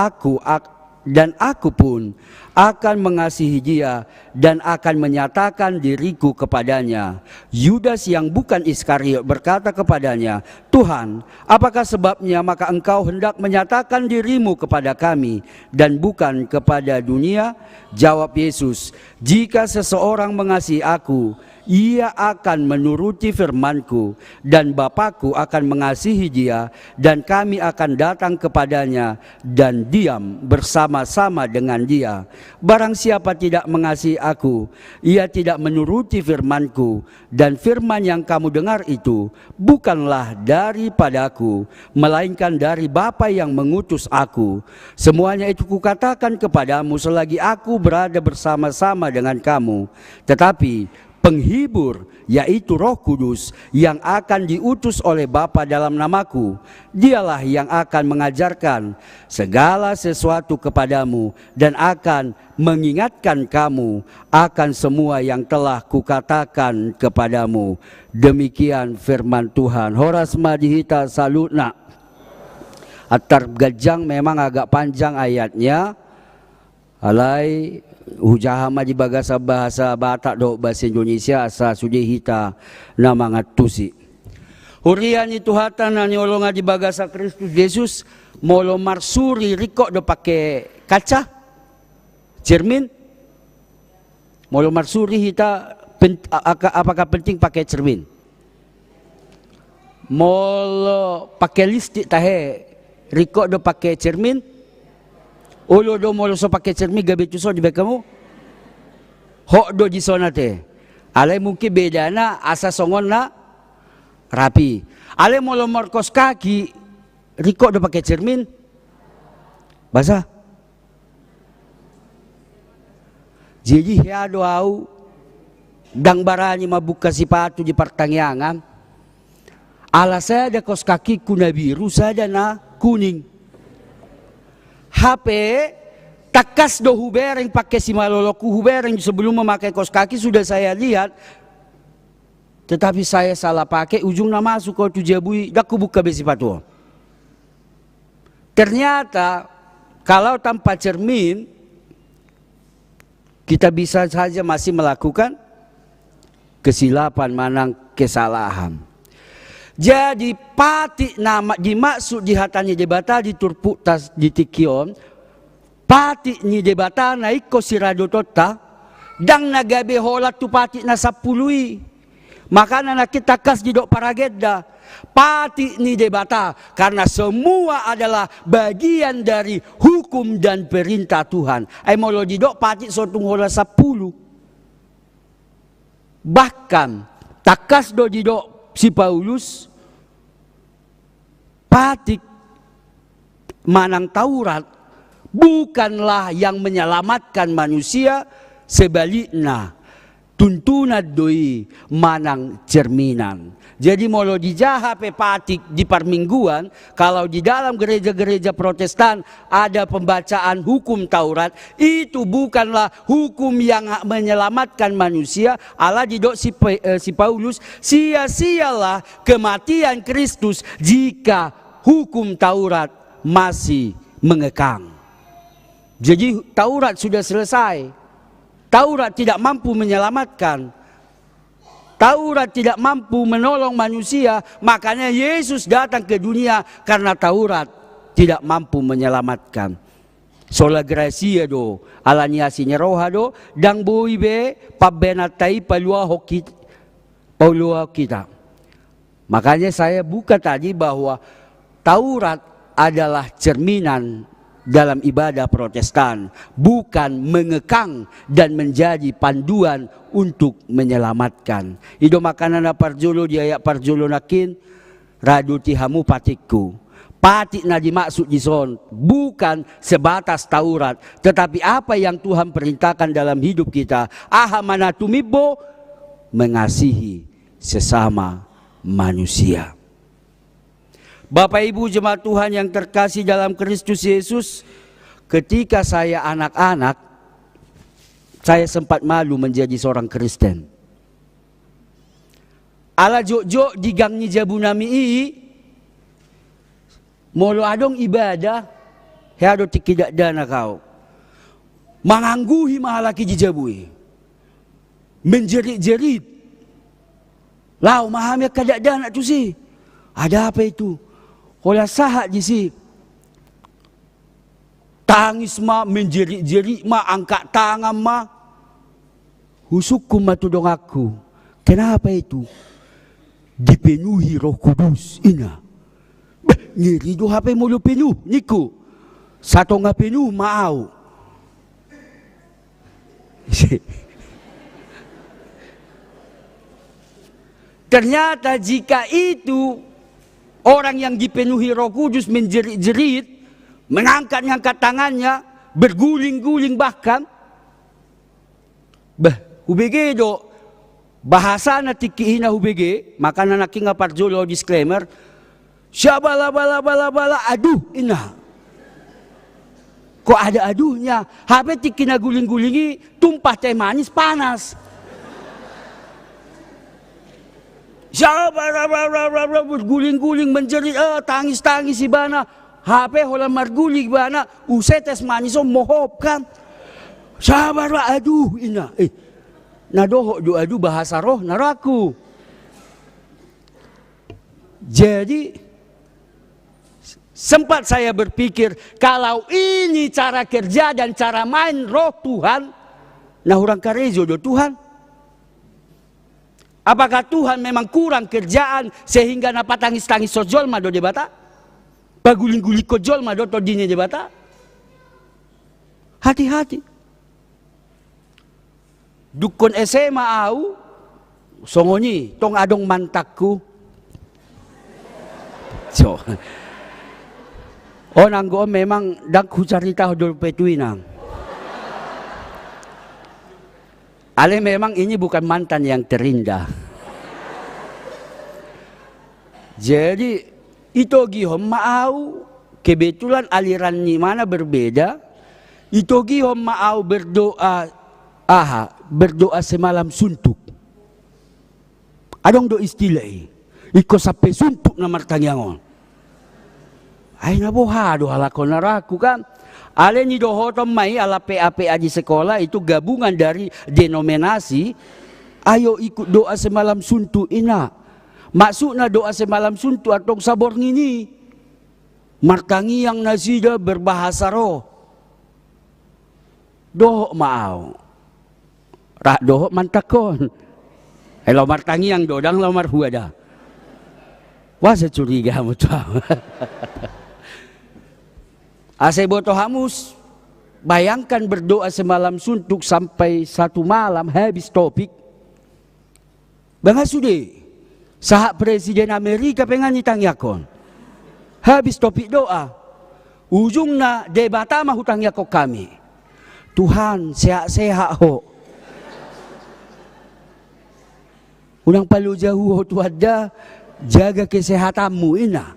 aku pun akan mengasihi dia dan akan menyatakan diriku kepadanya. Yudas yang bukan Iskariot berkata kepadanya, Tuhan, apakah sebabnya maka engkau hendak menyatakan dirimu kepada kami dan bukan kepada dunia? Jawab Yesus, jika seseorang mengasihi aku, ia akan menuruti firman-Ku, dan Bapa-Ku akan mengasihi dia, dan kami akan datang kepadanya dan diam bersama-sama dengan dia. Barang siapa tidak mengasihi aku, ia tidak menuruti firman-Ku, dan firman yang kamu dengar itu bukanlah daripadaku, melainkan dari Bapa yang mengutus aku. Semuanya itu kukatakan kepadamu selagi aku berada bersama-sama dengan kamu. Tetapi penghibur, yaitu Roh Kudus yang akan diutus oleh Bapa dalam namaku, dialah yang akan mengajarkan segala sesuatu kepadamu dan akan mengingatkan kamu akan semua yang telah kukatakan kepadamu. Demikian firman Tuhan. Horas madihita salutna. Atar gajang memang agak panjang ayatnya. Alai hujahama di bahasa Batak do bahasa Indonesia asa sudihita nama ngatusi. Hurian itu hata nani olonga di bahasa Kristus Yesus molo marsuri riko do pakai kaca cermin. Molo marsuri hita apakah penting pakai cermin? Molo pakai listrik tahe riko do pakai cermin. Ulo do molo so pakai cermin gabi tu so di bekamu. Hok do di sona te. Ale mungkin bedana asa songon na rapi. Ale molo morkos kaki riko do pakai cermin. Basah. Jadi ya do au dang barani mabuka sipatu di pertangyangan. Ala saya ada kos kaki kuna biru saja na kuning. HP takas do hubereng pakai si maloloku hubereng sebelum memakai kos kaki sudah saya lihat, tetapi saya salah pakai ujungnya masuk kau tu jabui dak buka besi patu. Ternyata kalau tanpa cermin kita bisa saja masih melakukan kesilapan manang kesalahan. Jadi pati nama dimaksud di hatanya debata di turpu tas di tikion pati ni debata naik ko sirado tota dang nagabe hola tu pati na sapului makana na kita kas di dok paragedda pati ni debata karena semua adalah bagian dari hukum dan perintah Tuhan. Ai molo di dok pati sotung hola 10 bahkan takas do di dok si Paulus patik manang Taurat bukanlah yang menyelamatkan manusia, sebaliknya tuntunat doi manang cerminan. Jadi molo dijaha pe patik di permingguan, kalau di dalam gereja-gereja Protestan ada pembacaan hukum Taurat, itu bukanlah hukum yang menyelamatkan manusia. Allah didok si Paulus, sia-sialah kematian Kristus jika hukum Taurat masih mengekang. Jadi Taurat sudah selesai. Taurat tidak mampu menyelamatkan. Taurat tidak mampu menolong manusia, makanya Yesus datang ke dunia karena Taurat tidak mampu menyelamatkan. Sola gracia do, alania roha do, dang bui be pabenatai palua kita. Makanya saya buka tadi bahwa Taurat adalah cerminan dalam ibadah Protestan, bukan mengekang dan menjadi panduan untuk menyelamatkan. Ido makanan parjolo di ayak parjolo nakin raduti hamu patikku. Patik na dimaksud di son bukan sebatas Taurat, tetapi apa yang Tuhan perintahkan dalam hidup kita. Aha manatumibo, mengasihi sesama manusia. Bapak Ibu jemaat Tuhan yang terkasih dalam Kristus Yesus, ketika saya anak-anak, saya sempat malu menjadi seorang Kristen. Ala jok-jok di gangnya Jabunami molo adong ibadah, hado tikidak dana kau. Mangangguhi mahalaki jijabui. Menjerit-jerit. Lau mahamnya kadak dana tu sih. Ada apa itu? Olah sahat di si. Tangis ma, menjerit-jerit ma, angkat tangan ma. Husukum ma tudong aku. Kenapa itu? Dipenuhi Roh Kudus. Ina. Ngiri do HP mulu penuh. Niku. Satu nga penuh mau. Ternyata jika itu orang yang dipenuhi Roh Kudus menjerit-jerit, mengangkat-ngangkat tangannya, berguling-guling bahkan. Hubege do bahasa na tikihina hubege, maka na nakinga parjolo disclaimer. Syabala bala bala bala aduh ina. Kok ada aduhnya? Habe tikina guling-gulingi tumpah teh manis panas. Syabala berguling-guling menjerit, tangis-tangis si bana. HP hola marguling bana, usetes manis mohop kan. Syabala aduh ina. Nadoho do aduh bahasa roh naraku. Jadi sempat saya berpikir, kalau ini cara kerja dan cara main roh Tuhan, nah orang karejo do Tuhan. Apakah Tuhan memang kurang kerjaan sehingga napa tangis-tangis sojol mado debata? Paguling-guling kojol mado todinya debata? Hati-hati. Dukun SMA au, songoni, tong adong mantakku. So. Oh nanggo memang dak hucarita hodol petuinang. Ale memang ini bukan mantan yang terindah. Jadi itu gihom maau kebetulan aliran ni mana berbeda. Itu gihom maau berdoa berdoa semalam suntuk. Adong do istilah iko sampai suntuk na martangyangon. Ay nabuhado halakon naraku kan. Ale ni dohotom mai ala PAPA di sekolah itu gabungan dari denominasi. Ayo ikut doa semalam suntu ina. Maksudnya doa semalam suntu atau sabor ngini. Martangi yang nasida berbahasa roh. Doh mau. Rak doh mantakon. Hello martangi yang dodang lamar huada. Wah saya curiga mo tuh. Aseboto hamus, bayangkan berdoa semalam suntuk sampai satu malam habis topik. Bang Asude, sahak Presiden Amerika pengen ditanyakon. Habis topik doa, ujungnya debata mah hutang yakok kami. Tuhan sehat-sehat ho. Unang palu jauh ho Tuhan dah, jaga kesehatanmu ina.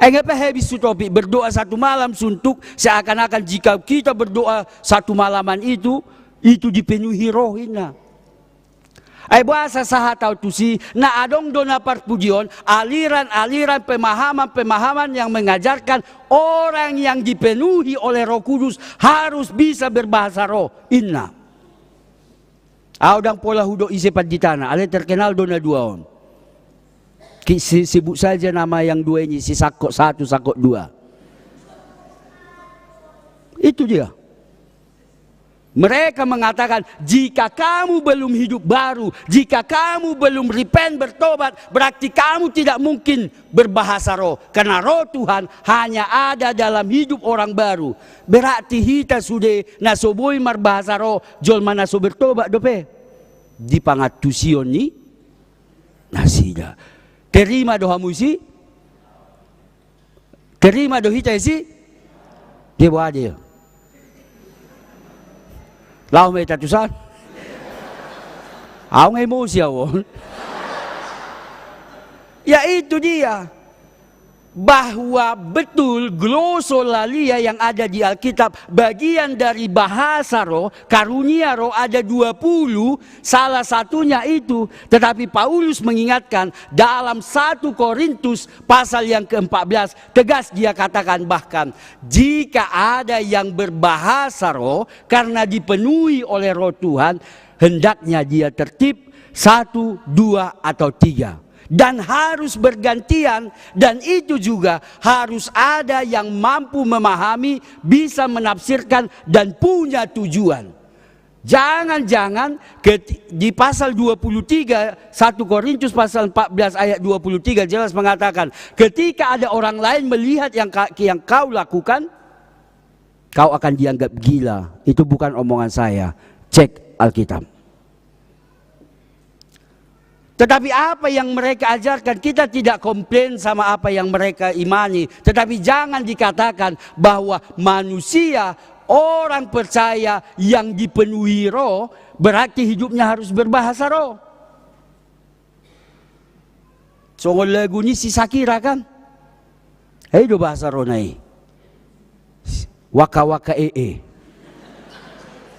Ngapa habis topik berdoa satu malam suntuk seakan-akan jika kita berdoa satu malaman itu dipenuhi rohina. Bahasa saha tahu tu si na adong dona parpujion aliran-aliran pemahaman yang mengajarkan orang yang dipenuhi oleh Roh Kudus harus bisa berbahasa roh. Inna. Audang pola hudo isi paditana, ale terkenal dona dua on. Sibuk saja nama yang dua ini, si Sakok 1, Sakok 2. Itu dia. Mereka mengatakan, jika kamu belum hidup baru, jika kamu belum repent, bertobat, berarti kamu tidak mungkin berbahasa roh. Karena roh Tuhan hanya ada dalam hidup orang baru. Berarti kita sudah nasoboi berbahasa roh, jol mana so bertobat dope. Di pangatusion ni, nasida. Terima dohamu isi? Terima dohita isi? Dia buat dia. Lau may tatusan? Ako nga emosi ako. Ya itu dia. Bahwa betul glosolalia yang ada di Alkitab, bagian dari bahasa roh, karunia roh ada 20, salah satunya itu. Tetapi Paulus mengingatkan dalam 1 Korintus pasal yang ke-14, tegas dia katakan bahkan, jika ada yang berbahasa roh karena dipenuhi oleh roh Tuhan, hendaknya dia tertib 1, 2, atau 3. Dan harus bergantian, dan itu juga harus ada yang mampu memahami, bisa menafsirkan, dan punya tujuan. Jangan-jangan di pasal 23, 1 Korintus pasal 14 ayat 23 jelas mengatakan, ketika ada orang lain melihat yang kau lakukan, kau akan dianggap gila. Itu bukan omongan saya, cek Alkitab. Tetapi apa yang mereka ajarkan, kita tidak komplain sama apa yang mereka imani. Tetapi jangan dikatakan bahwa manusia, orang percaya yang dipenuhi roh, berarti hidupnya harus berbahasa roh. So lagu ni si Shakira kan? Do bahasa roh nai. Waka waka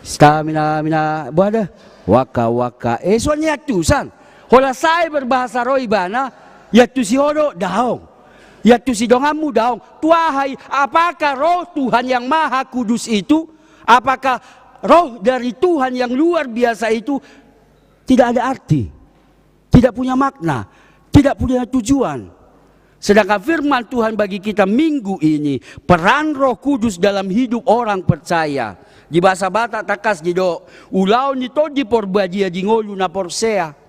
Stamina mina buada. Waka waka soalnya tusan. Kalau saya berbahasa roh ibana, ya tu si hodo daong, ya tu si dongamu daong. Tuahai, apakah roh Tuhan yang maha kudus itu, apakah roh dari Tuhan yang luar biasa itu tidak ada arti, tidak punya makna, tidak punya tujuan. Sedangkan firman Tuhan bagi kita minggu ini, peran Roh Kudus dalam hidup orang percaya. Di bahasa Batak takas jido, ulau ni to di porbadia di ngolu na porsea.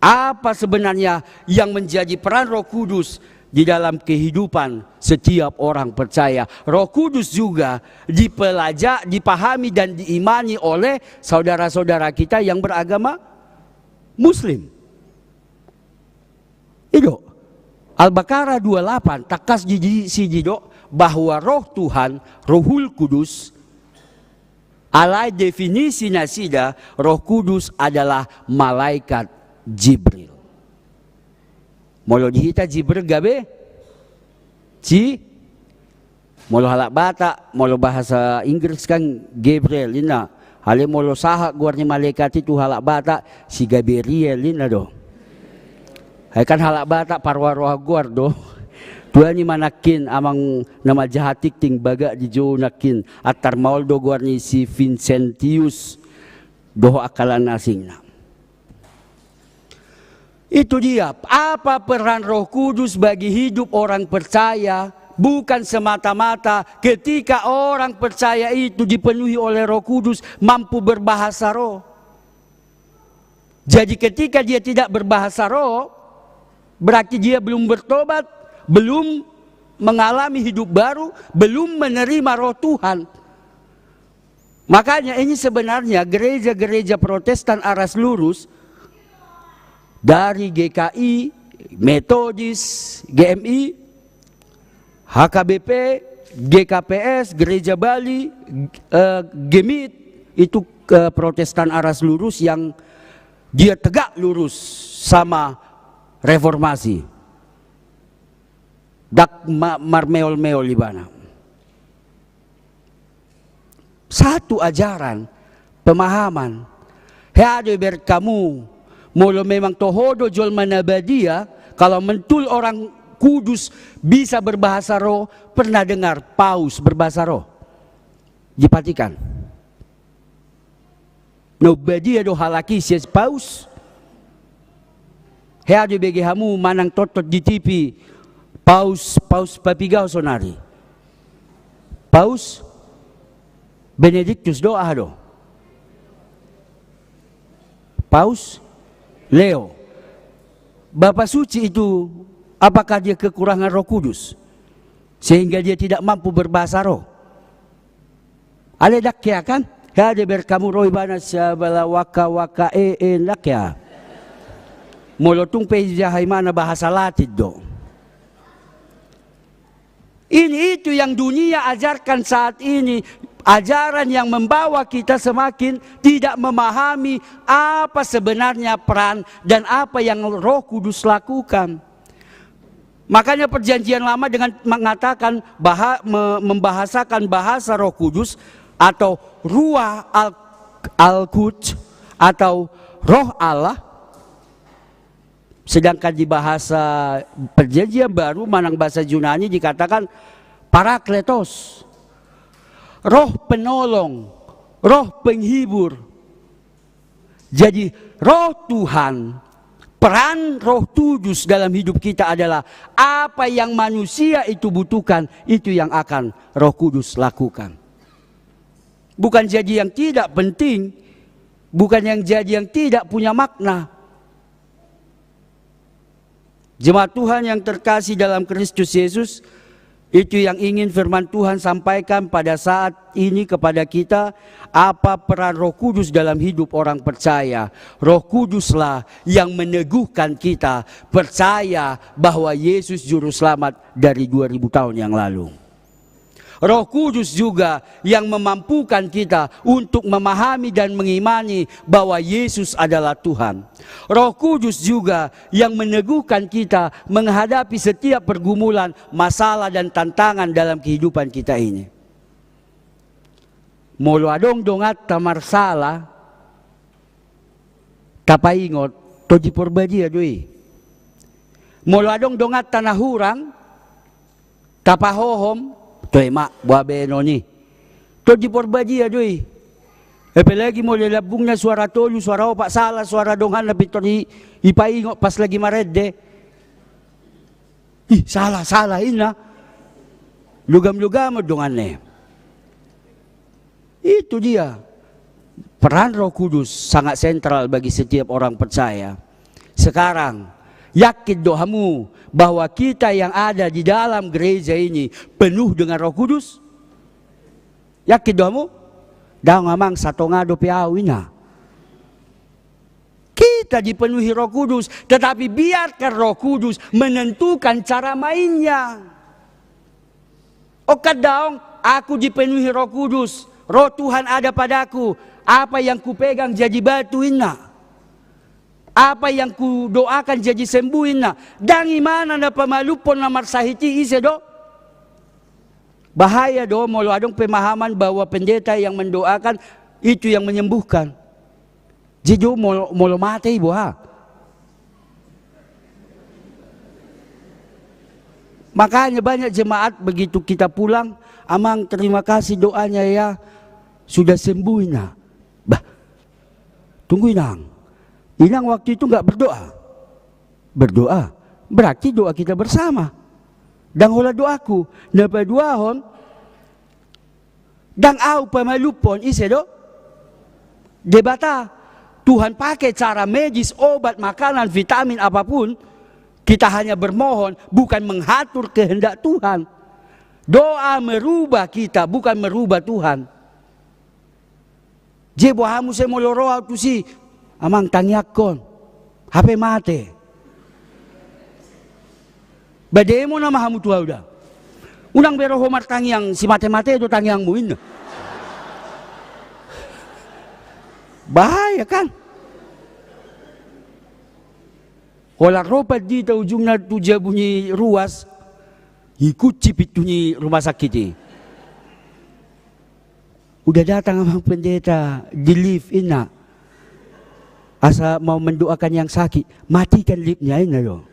Apa sebenarnya yang menjadi peran Roh Kudus di dalam kehidupan setiap orang percaya? Roh Kudus juga dipahami dan diimani oleh saudara-saudara kita yang beragama Muslim. Itu Al-Baqarah 28 takas si jido bahwa Roh Tuhan, Rohul Kudus, alai definisi nasida, Roh Kudus adalah malaikat Jibril. Molo dihita Jibril gabe? Molo halak bata, molo bahasa Inggris kan Gabriel ina. Hale molo sahak guar ni malaikat itu halak bata si Gabriel ina do. Hai kan halak bata parwaroh guar do. Tuan ni manakin amang nama jahatik ting baga di jo nakin atar maul do guar ni si Vincentius doho akalan asing na. Itu dia, apa peran Roh Kudus bagi hidup orang percaya? Bukan semata-mata ketika orang percaya itu dipenuhi oleh Roh Kudus mampu berbahasa roh. Jadi ketika dia tidak berbahasa roh, berarti dia belum bertobat, belum mengalami hidup baru, belum menerima roh Tuhan. Makanya ini sebenarnya gereja-gereja Protestan aras lurus, dari GKI, Metodis, GMI, HKBP, GKPS, Gereja Bali, Gemit, itu Protestan aras lurus yang dia tegak lurus sama reformasi. Dak marmeol-meol di mana. Satu ajaran, pemahaman. Hado berkamu, molo memang tohodo jol manabadia, kalau mentul orang kudus bisa berbahasa roh. Pernah dengar Paus berbahasa roh? Dipatikan. No badia do halaki sias paus. Hea di bagi hamu manang totot di TV. Paus papigao sonari. Paus Benedictus doa do. Paus Leo. Bapak suci itu apakah dia kekurangan Roh Kudus sehingga dia tidak mampu berbahasa roh? Ada dakya kan? Hade berkamu roy bana sabala waka dakya. Molotung pejahay mana bahasa Latin do. Ini itu yang dunia ajarkan saat ini. Ajaran yang membawa kita semakin tidak memahami apa sebenarnya peran dan apa yang Roh Kudus lakukan. Makanya perjanjian lama dengan mengatakan membahasakan bahasa Roh Kudus atau Ruah Al-Quds atau Roh Allah. Sedangkan di bahasa perjanjian baru manang bahasa Yunani dikatakan Parakletos. Roh penolong, roh penghibur. Jadi roh Tuhan, peran Roh Kudus dalam hidup kita adalah apa yang manusia itu butuhkan, itu yang akan Roh Kudus lakukan. Bukan jadi yang tidak penting, bukan yang jadi yang tidak punya makna. Jemaat Tuhan yang terkasih dalam Kristus Yesus, itu yang ingin firman Tuhan sampaikan pada saat ini kepada kita. Apa peran Roh Kudus dalam hidup orang percaya? Roh Kuduslah yang meneguhkan kita percaya bahwa Yesus Juru Selamat dari 2000 tahun yang lalu. Roh Kudus juga yang memampukan kita untuk memahami dan mengimani bahwa Yesus adalah Tuhan. Roh Kudus juga yang meneguhkan kita menghadapi setiap pergumulan, masalah dan tantangan dalam kehidupan kita ini. Molo adong dongat tamar sala tapaingot toji porbadia doi. Molo adong dongat tanah hurang tapahohom toy mak buah beno ni. To di porbadia doi. Apalagi mo lalabungnya suara tolu, suara opak salah, suara dongan na pitori ipaingo pas lagi maredde. Salah ina. Lugam-lugam dongan ne. Itu dia. Peran Roh Kudus sangat sentral bagi setiap orang percaya. Sekarang yakin doamu bahwa kita yang ada di dalam gereja ini penuh dengan Roh Kudus? Yakin doamu? Daw ngamang satu ngado piawina. Kita dipenuhi Roh Kudus, tetapi biarkan Roh Kudus menentukan cara mainnya. Okat daong, aku dipenuhi Roh Kudus, Roh Tuhan ada padaku, apa yang kupegang jadi batu ina. Apa yang ku doakan jadi sembuhin na. Dangi mana na pamalupon na marsahiti ise do. Bahaya do, molo adong pemahaman bahwa pendeta yang mendoakan itu yang menyembuhkan. Jadi molo mati ibu ha. Makanya banyak jemaat begitu kita pulang, amang terima kasih doanya ya, sudah sembuhin na. Bah, tunggu inang. Inang waktu itu enggak berdoa. Berdoa berarti doa kita bersama. Dan hola doaku, napa doahon dan au pamalupon ise do. Debata Tuhan pakai cara medis, obat, makanan, vitamin apapun, kita hanya bermohon, bukan mengatur kehendak Tuhan. Doa merubah kita, bukan merubah Tuhan. Jebo hamu se moloroa tu si amang tangyakon, HP mate. Bademo na mahamu tuwa udah. Unang bero homar tangyang si mate-mate itu tangyang muin. Bahaya kan? Kalau ropat di ujungnya tuja bunyi ruas, ikut cipit bunyi rumah sakit ini. Udah datang amang pendeta di lift ina. Asa mau mendoakan yang sakit, matikan lipnya ini loh.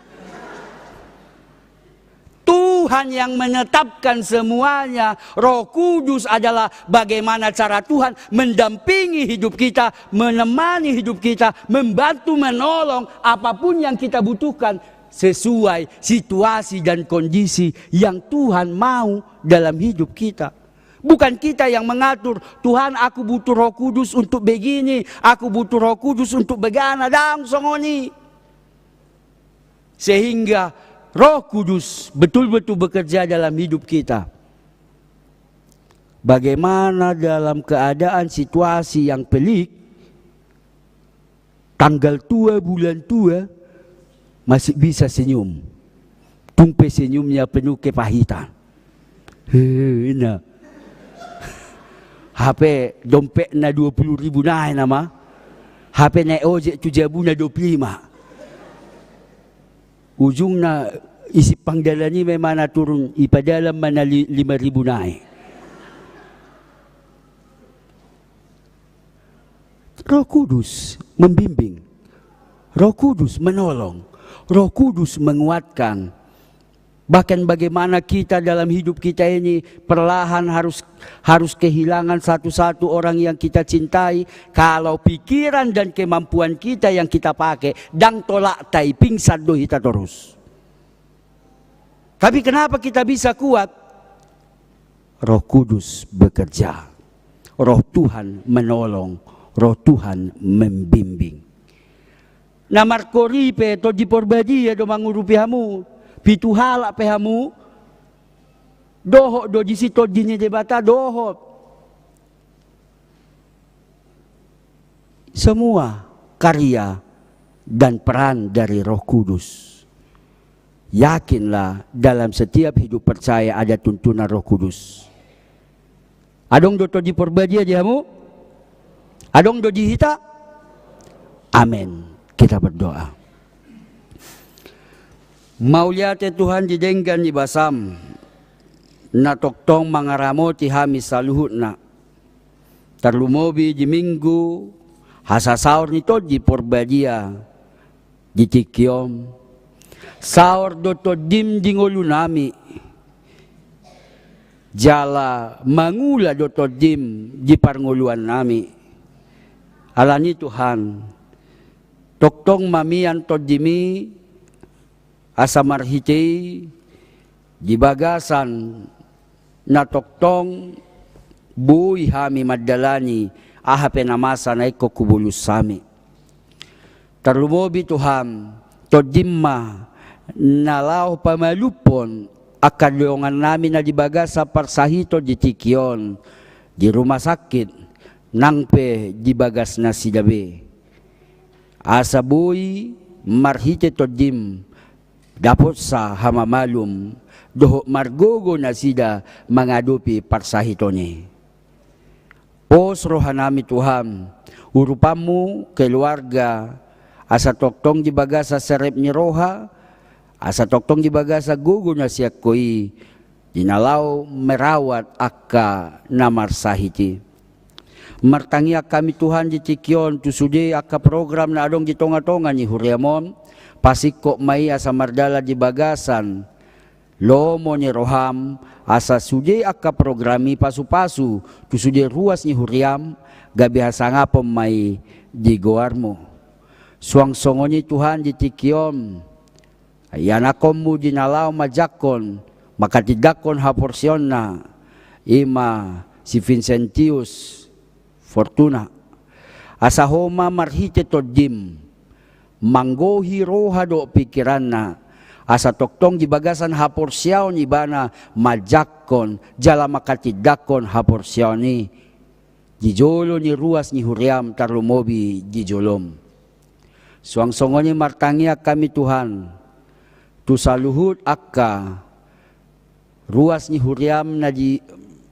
Tuhan yang menetapkan semuanya. Roh Kudus adalah bagaimana cara Tuhan mendampingi hidup kita, menemani hidup kita, membantu, menolong apapun yang kita butuhkan sesuai situasi dan kondisi yang Tuhan mau dalam hidup kita. Bukan kita yang mengatur, Tuhan aku butuh Roh Kudus untuk begini, aku butuh Roh Kudus untuk begana, dang songoni. Sehingga Roh Kudus betul-betul bekerja dalam hidup kita. Bagaimana dalam keadaan situasi yang pelik, tanggal tua, bulan tua, masih bisa senyum. Tumpai senyumnya penuh kepahitan. Nah. HP dompet na 20.000 naik nama. HP naik ojek 7.000 na 25. Ujung na isi pangdalani memang na turun. Ipadalam mana 5.000 naik. Roh Kudus membimbing. Roh Kudus menolong. Roh Kudus menguatkan. Bahkan bagaimana kita dalam hidup kita ini perlahan harus kehilangan satu-satu orang yang kita cintai. Kalau pikiran dan kemampuan kita yang kita pakai, dang tolak tai pingsan do kita terus. Tapi kenapa kita bisa kuat? Roh Kudus bekerja. Roh Tuhan menolong. Roh Tuhan membimbing. Na Marco Ripe to di porbadia do mangurupi hamu, pituhala pe hamu, doho do di situ dini debata doho. Semua karya dan peran dari Roh Kudus. Yakinlah dalam setiap hidup percaya ada tuntunan Roh Kudus. Adong do to di porbadia di hamu, adong do di hita. Amin. Kita berdoa. Mauliate Tuhan didenggan di basam, na toktong mangaramo ti hami saluhut na. Tarlumobi di minggu, hasasaur nito di porbadia, di tikyom. Saur doto dim di ngolunami. Jala mangula doto dim di parnguluan nami. Alani Tuhan, toktong mamian to dimi asamarhiti di bagasan na toktong buhi hami madalani ahape namasa na ikokubulus sami. Tarlumobi Tuhan to dimma nalaw pamalupon akaduyongan namin na di bagasa parsahito di tikyon di rumah sakit nangpe di bagas na sidabe. Asabuy marhite to dim dapot sa hamamalum doho margogo na sida mangadupi parsahito ni. Pos rohanami Tuhan, urupamu keluarga asa toktong di baga sa serep ni roha, asa toktong di baga sa gugo na siya koi dinalaw merawat akka namarsahiti. Martangia kami Tuhan di tikyon tusude akka program na adong gitonga-tonga ni Huriamon pasiko may asa mardala di bagasan lomo ni Roham asa sude akka programi pasu-pasu tusude ruas ni Huriam gabi hasa nga po may di goarmo suang songo ni Tuhan di tikyon ayan akom mo dinalaw majakon makatidakon ha porsyon na ima si Vincentius Fortuna. Asa homa marhite to dim. Manggohi roha do pikiran na. Asa toktong di bagasan haporsyaw ni bana majakon jala makatidakon haporsyaw ni. Dijolo ni ruas ni Huriam tarlumobi dijolom. Suang songo ni martangia kami Tuhan. Tu saluhut akka ruas ni Huriam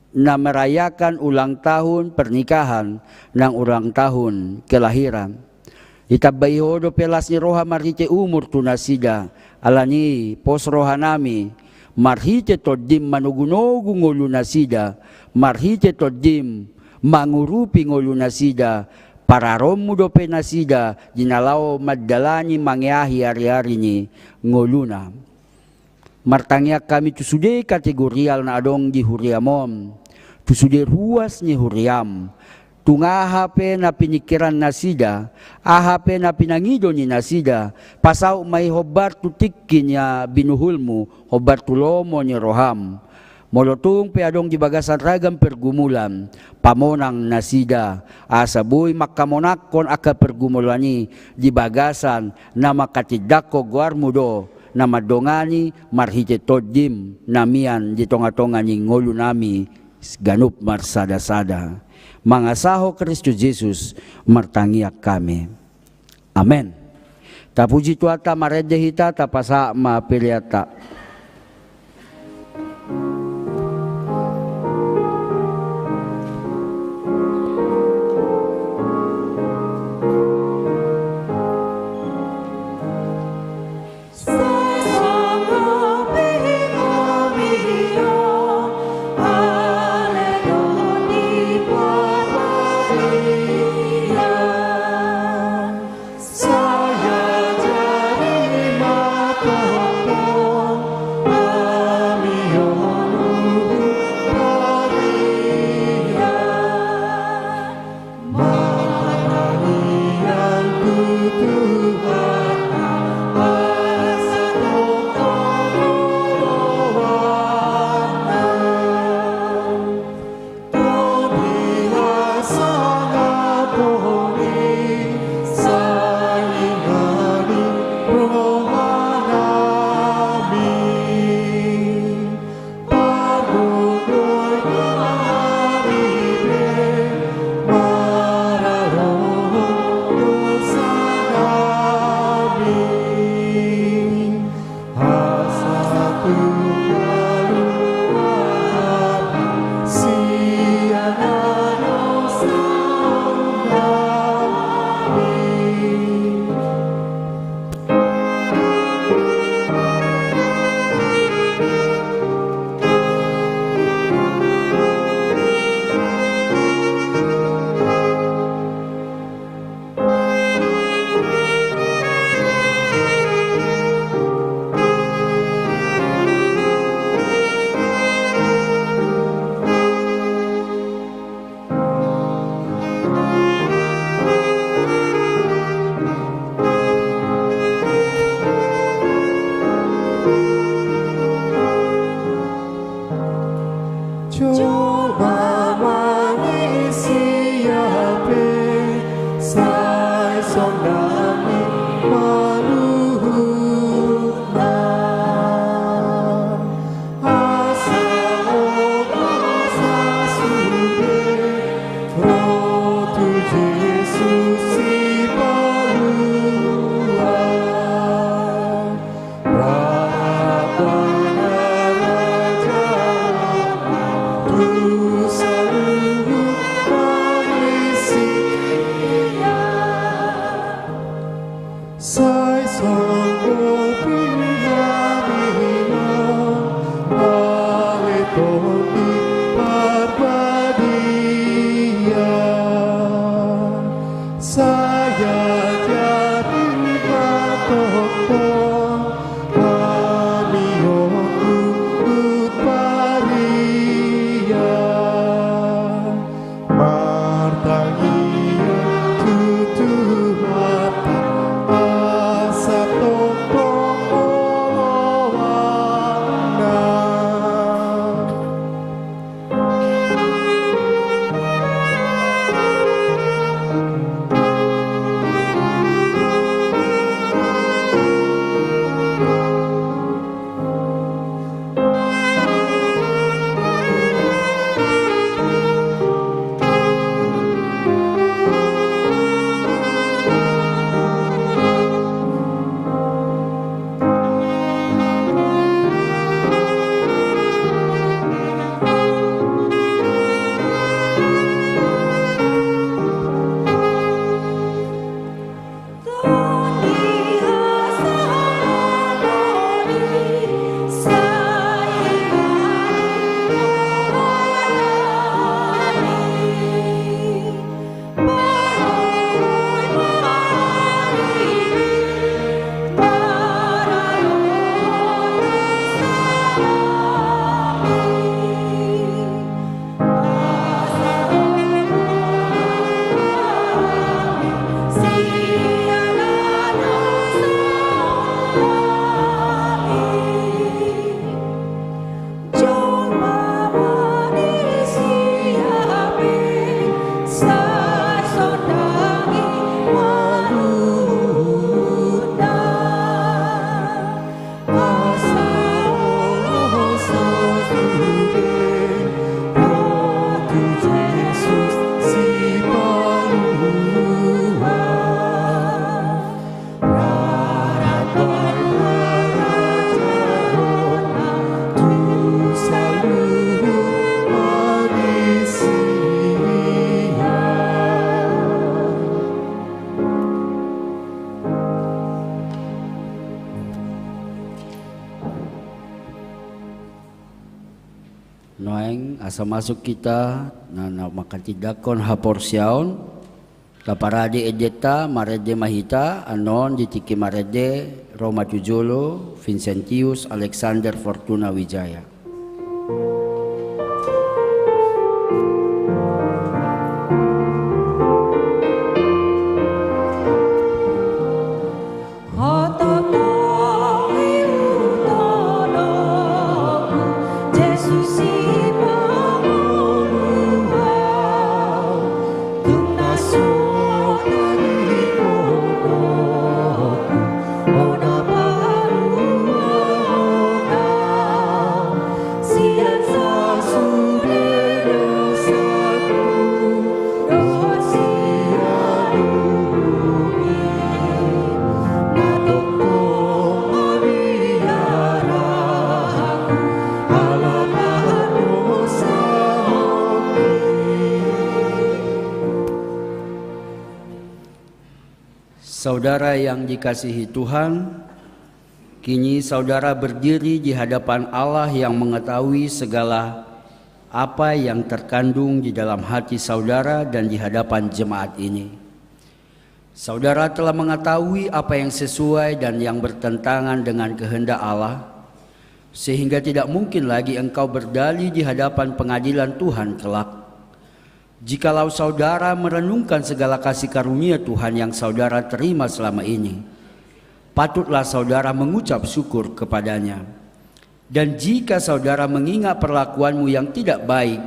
na merayakan ulang tahun pernikahan ng ulang tahun kelahiran. Itabayhodo pelas ni roha marhite umur tunasida alani pos roha nami marhite todim manugunogu ngolunasida marhite todim mangurupi ngolunasida pararomu do penasida dinalaw madalani mangyahi hari-hari ni ngoluna. martangya kami tusude kategorial na adong di huriamon, tusude ruas ni huriam, tunga hape na pinikiran na sida, ahape na pinangido ni nasida, pasaw may hobar tutikin niya binuhul mo, hobar tulomo ni roham. Molotong peadong di bagasan ragam pergumulan, pamonang nasida, asabuy makamonakon aka pergumulani di bagasan na makatidako guarmudo, na madongani marhite todim namian di tonga-tonga ni ngolo nami ganup marsada-sada. Mangasaho Kristo Jesus martangiak kami. Amen. Tapuji tuata maredehita tapasa mapiliata. Sa noeng asa masuk kita na makatidakon haporsiaon kaparadi edeta marede mahita anon ditiki marede Roma Tujolo Vincentius Alexander Fortuna Wijaya. Saudara yang dikasihi Tuhan, kini saudara berdiri di hadapan Allah yang mengetahui segala apa yang terkandung di dalam hati saudara dan di hadapan jemaat ini. Saudara telah mengetahui apa yang sesuai dan yang bertentangan dengan kehendak Allah, sehingga tidak mungkin lagi engkau berdalih di hadapan pengadilan Tuhan kelak. Jikalau saudara merenungkan segala kasih karunia Tuhan yang saudara terima selama ini, patutlah saudara mengucap syukur kepadanya. Dan jika saudara mengingat perlakuanmu yang tidak baik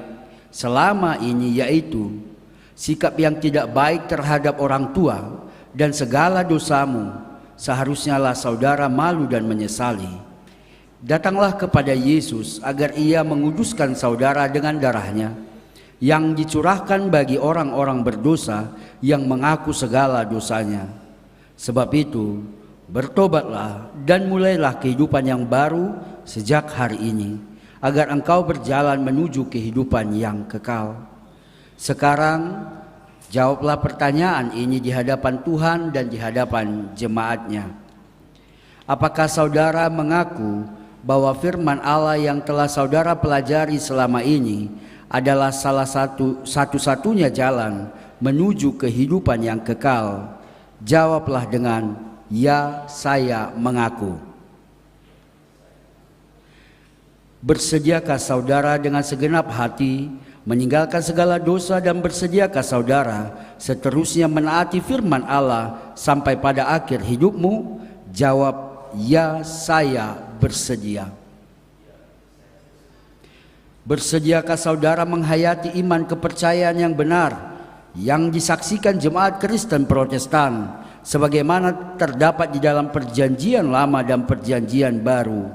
selama ini, yaitu sikap yang tidak baik terhadap orang tua dan segala dosamu, seharusnyalah saudara malu dan menyesali. Datanglah kepada Yesus agar ia menguduskan saudara dengan darahnya yang dicurahkan bagi orang-orang berdosa yang mengaku segala dosanya. Sebab itu, bertobatlah dan mulailah kehidupan yang baru sejak hari ini, agar engkau berjalan menuju kehidupan yang kekal. Sekarang, jawablah pertanyaan ini di hadapan Tuhan dan di hadapan jemaatnya. Apakah saudara mengaku bahwa firman Allah yang telah saudara pelajari selama ini adalah salah satu-satunya jalan menuju kehidupan yang kekal? Jawablah dengan ya, saya mengaku. Bersediakah saudara dengan segenap hati meninggalkan segala dosa dan bersediakah saudara seterusnya menaati firman Allah sampai pada akhir hidupmu? Jawab ya, saya bersedia. Bersediakah saudara menghayati iman kepercayaan yang benar yang disaksikan jemaat Kristen Protestan sebagaimana terdapat di dalam perjanjian lama dan perjanjian baru?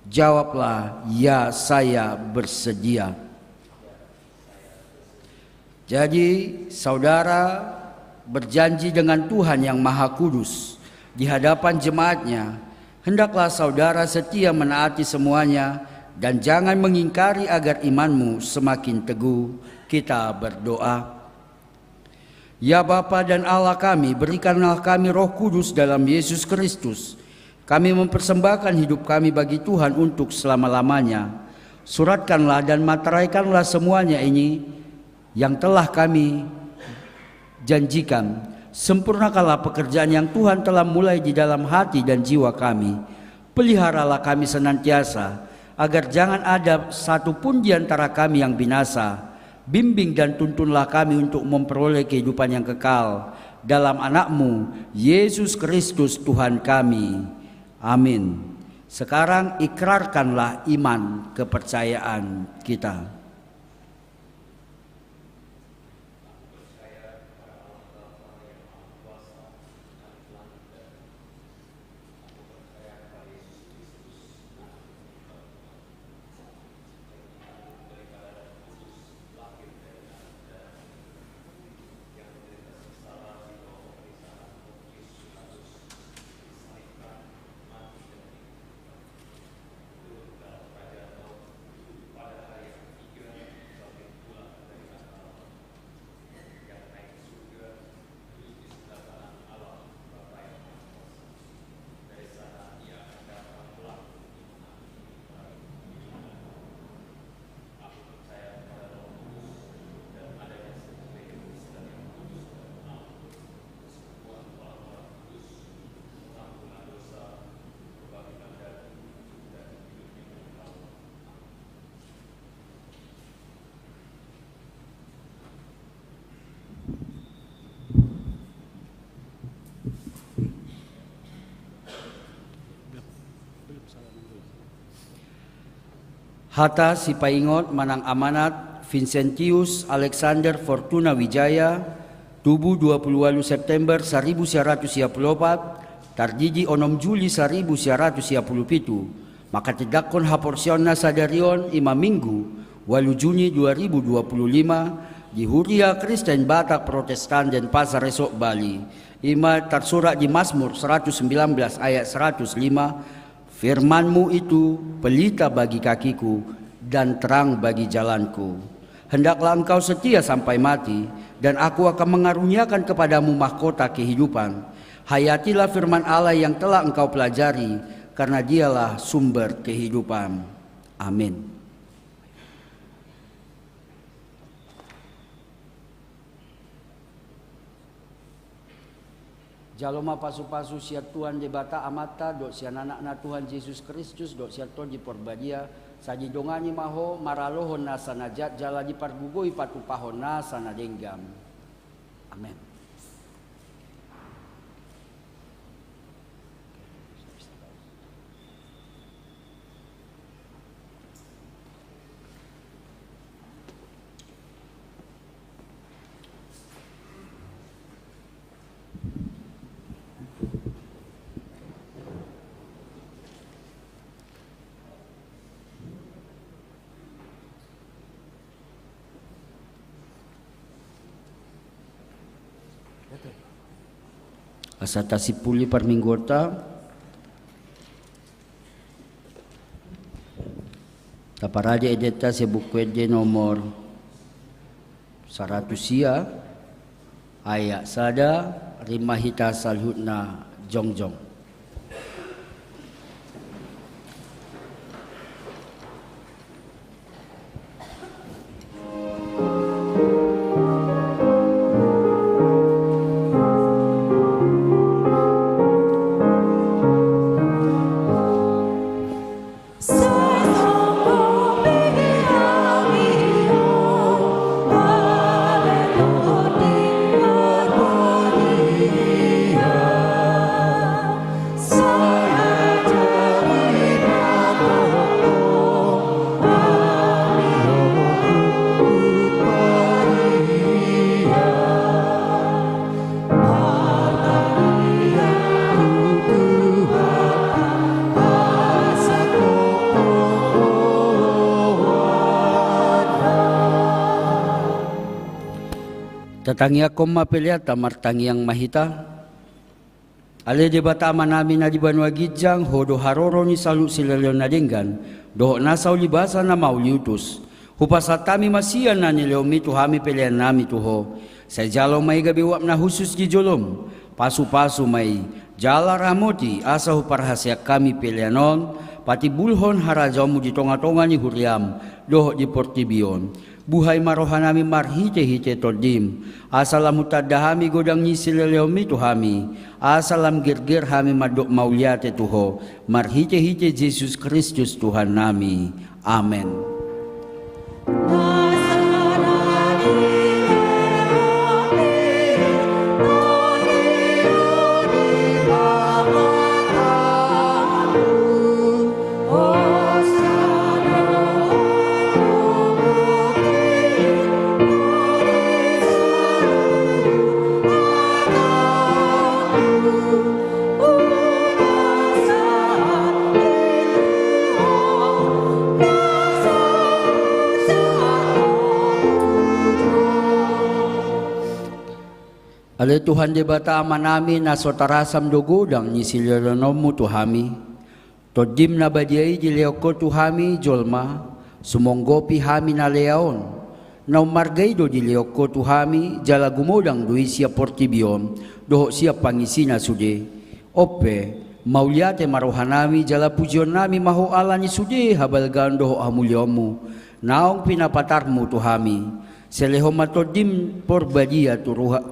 Jawablah ya, saya bersedia. Jadi saudara berjanji dengan Tuhan yang Maha Kudus di hadapan jemaatnya, hendaklah saudara setia menaati semuanya dan jangan mengingkari agar imanmu semakin teguh. Kita berdoa. Ya Bapa dan Allah kami, berikanlah kami Roh Kudus dalam Yesus Kristus. Kami mempersembahkan hidup kami bagi Tuhan untuk selama-lamanya. Suratkanlah dan materaikanlah semuanya ini yang telah kami janjikan. Sempurnakanlah pekerjaan yang Tuhan telah mulai di dalam hati dan jiwa kami. Peliharalah kami senantiasa agar jangan ada satupun di antara kami yang binasa. Bimbing dan tuntunlah kami untuk memperoleh kehidupan yang kekal dalam Anak-Mu, Yesus Kristus Tuhan kami. Amin. Sekarang ikrarkanlah iman kepercayaan kita. Hata si paingot manang amanat Vincentius Alexander Fortuna Wijaya, tubuh 28 September 1924, tardiji 6 Juli 1927, maka tidakon haporsionna sadarion 5 minggu 8 Juni 2025 di Huria Kristen Batak Protestan dan Pasar Resok Bali. Ima tersurat di Mazmur 119 ayat 105, firman-Mu itu pelita bagi kakiku dan terang bagi jalanku. Hendaklah Engkau setia sampai mati, dan aku akan mengaruniakan kepadamu mahkota kehidupan. Hayatilah firman Allah yang telah engkau pelajari, karena dialah sumber kehidupan. Amin. Jaloma pasu-pasu siat Tuhan debata amata dok sian anak Tuhan Yesus Kristus dok siat Tuhan di porbadia saji dongani maho maralohon na sanajat jala di pargugoi patupahon na sanadenggam. Amin. Asata sipuli parminggota taparaja edeta sebukwede nomor 100 ayat sada rimahita salhutna jongjong. Tatangia koma peliata martangiang mahita. Ale debata manami na di Banua Gijang hodo haroro ni salu sileleon na denggan doho nasaw libasa na mauliutus. Hupasatami masian na nileomi tuhami pelian nami tuho. Sa jalo may gabiwap na husus di jolom. Pasu-pasu may jala ramoti asa huparhasyak kami pelianon. Pati bulhon harajamu di tonga-tonga ni huriam doho di portibion. Buhay marohanami marhite-hite todim. Asalam utadahami godang nisileleomi tuhami. Asalam girgir hami madok mauliate tuho. Marhite-hite Yesus Kristus Tuhan nami. Amen. Ale Tuhan debata amanami na sotarasam dogodang ni silyonomu tuhami. Todim na badiay dileoko tuhami jolma. Sumonggopi hami na leaon. Na umargaydo dileoko tuhami jala gumodang dui siya portibion. Doho siya pangisina sude. Ope mauliate marohanami jala pujion nami maho ala ni sude habalgan doho hamulyomu. Naong pinapatarmu tuhami. Seleho matodim porbadia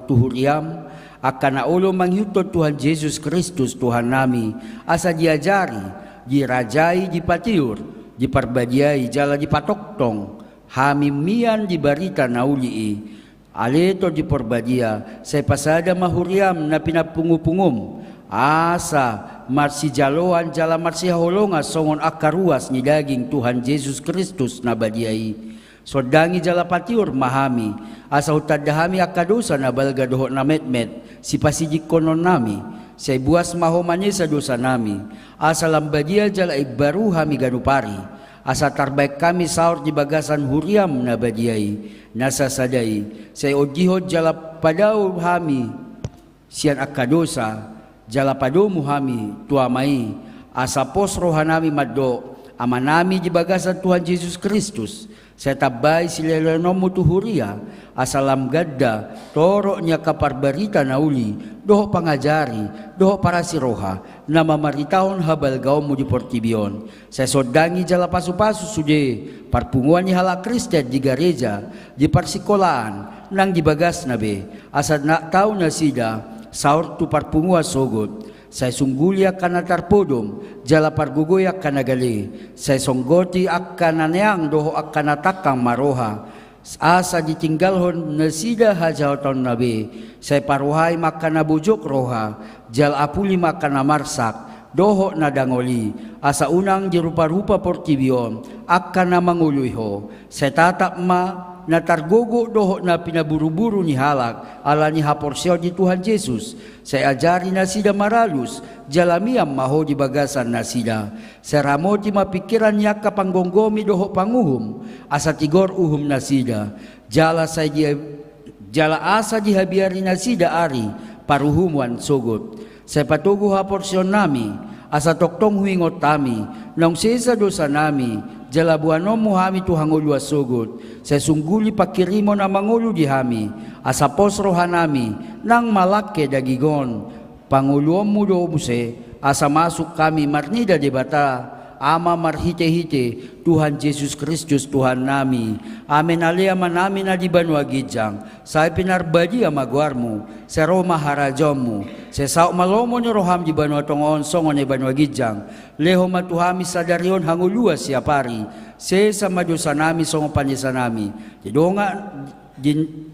tuhuriam akan naulo manghiutot Tuhan Yesus Kristus Tuhan nami asa diajari dirajai dipatiur diparbadiai jala dipatoktong hamimian dibarita naulii aleto diporbadia say pasada mahuriam na pinapungupungum asa marsi jaloan jala marsi holonga songon akaruas ni daging Tuhan Yesus Kristus nabadiai. Sodangi jala patiur mahami, asa utadahami akadosa na balga dohok na metmet, si pasijik konon nami, say buas mahomanya sa dosa nami, asa lambadia jala ibaru hami ganupari, asa tarbaik kami saur di bagasan huriam na badiai, nasa sadai, say odihod jala padaw hami, siyan akadosa, jala padomu hami, tuamai, asa pos rohanami maddo, amanami di bagasan Tuhan Yesus Kristus, saya tabay sila lanomu tuhuria, asalam gadda, toroknya kaparbarita na uli, doho pangajari, doho para siroha, na mamaritahon habal gawmu di Portibion. Saya sodangi jala pasu-pasu sude, parpunguan ni hala Kristen di gareja, di parsikolaan, nang di bagas na be, asad na tao na sida, saur tu parpungua sogot. Saya sunggulia kana tarpodom, jala pargugoya kana gali. Saya songgoti akkana neang doho akkana takang maroha. Asa ditinggalhon nasida hajahoton nabi. Saya paruhai makana bujok roha, jal apuli makana marsak, doho na dangoli. Asa unang dirupa-rupa Portibion, akkana manguluiho. Saya tatap ma na targogo doho na pinaburu-buru ni halak ala ni haporsyo di Tuhan Yesus. Saya ajari na sida maralus jalamiam maho di bagasan na sida. Saya ramoti mapikiran niya kapanggonggomi doho panguhum asa tigor uhum na sida. Jala asa dihabiari na sida ari paruhumuan sogot. Saya patugo haporsyon nami asa toktong huingot tami nang sesa dosa nami jala buanom mo hami tu hangulu asogot, sa sungguli pakirimo na mangulu di hami, asa posrohan nami, nang malake dagigon, panguluom mo do muse, asa masuk kami marnida di bata, ama marhite-hite, Tuhan Yesus Kristus Tuhan nami, amen alia manami na di banwa gijang, sa pinarbadi amagwarmu, sa Roma harajomu, sa sao malomo ni roham di banwa tongon songon ni banwa gijang, leho matuhami sa darion hangulua siya pari, sa madosa nami songo panisa nami,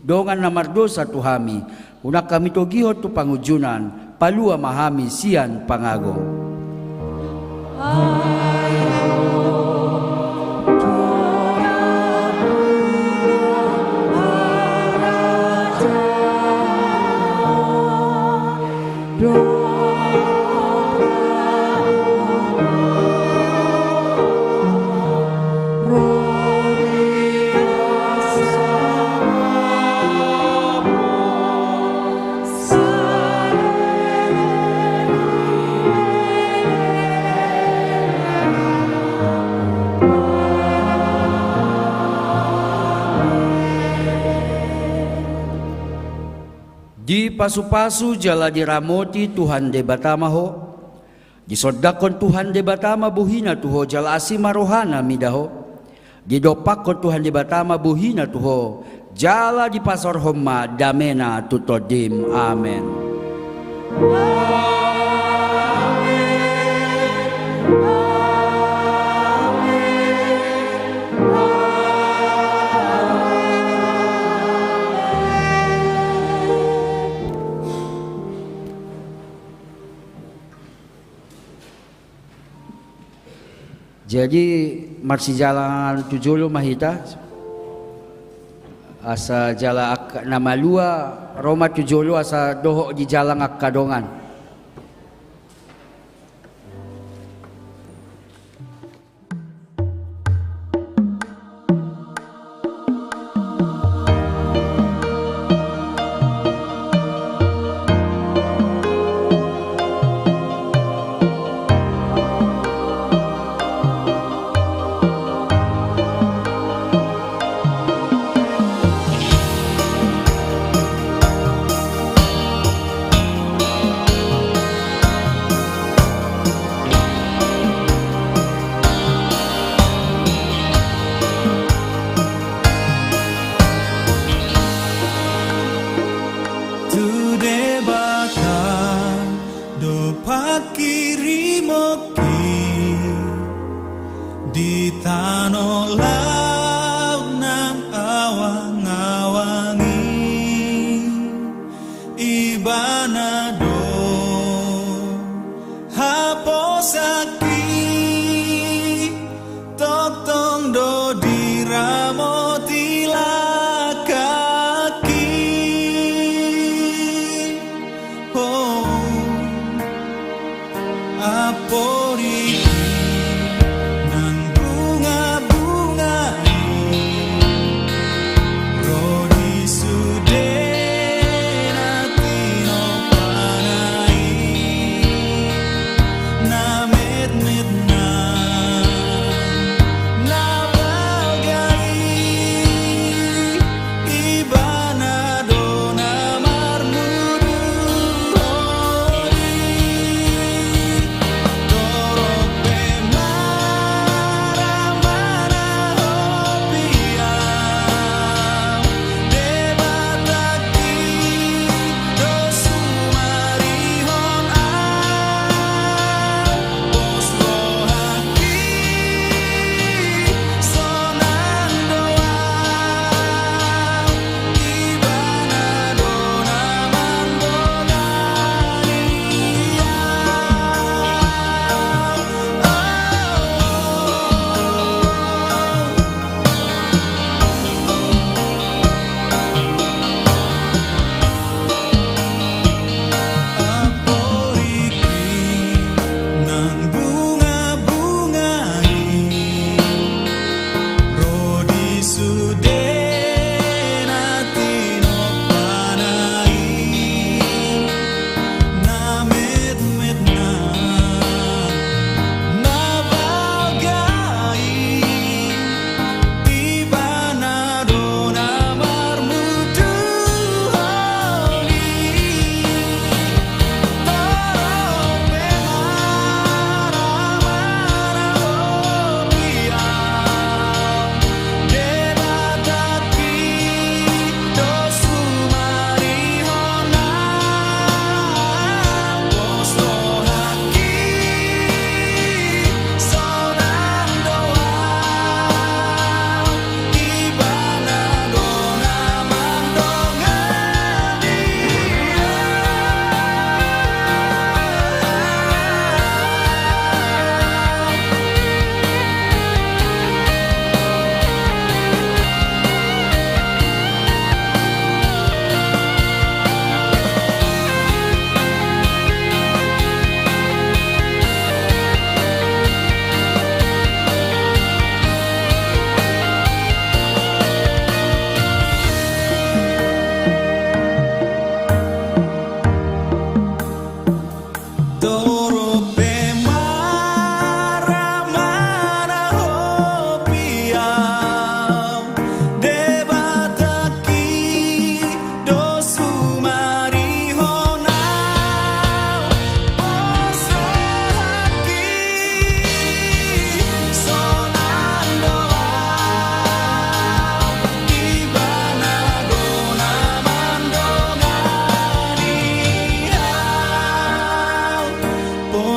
dongan na mardosa tuhami, una kami togihot tu pangujunan, palua mahami siyan pangagong. Di pasu-pasu jala diramoti Tuhan de batama ho, disodakon Tuhan de batama buhina tuho jala asima rohana midaho, didopakon Tuhan de batama buhina tuho, jala di pasor homa damena tutodim, amen. Jadi marsi jalan tujulu mahita asa jala nama lua Roma tujulu asa doho di jalan akadongan. Ibanado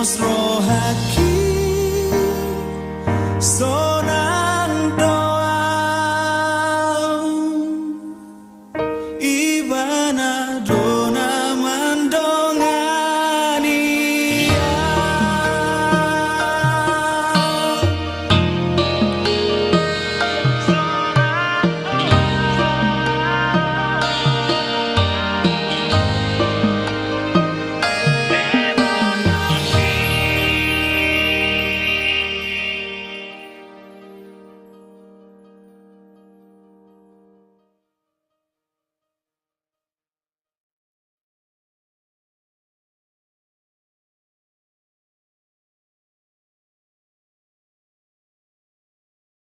Dios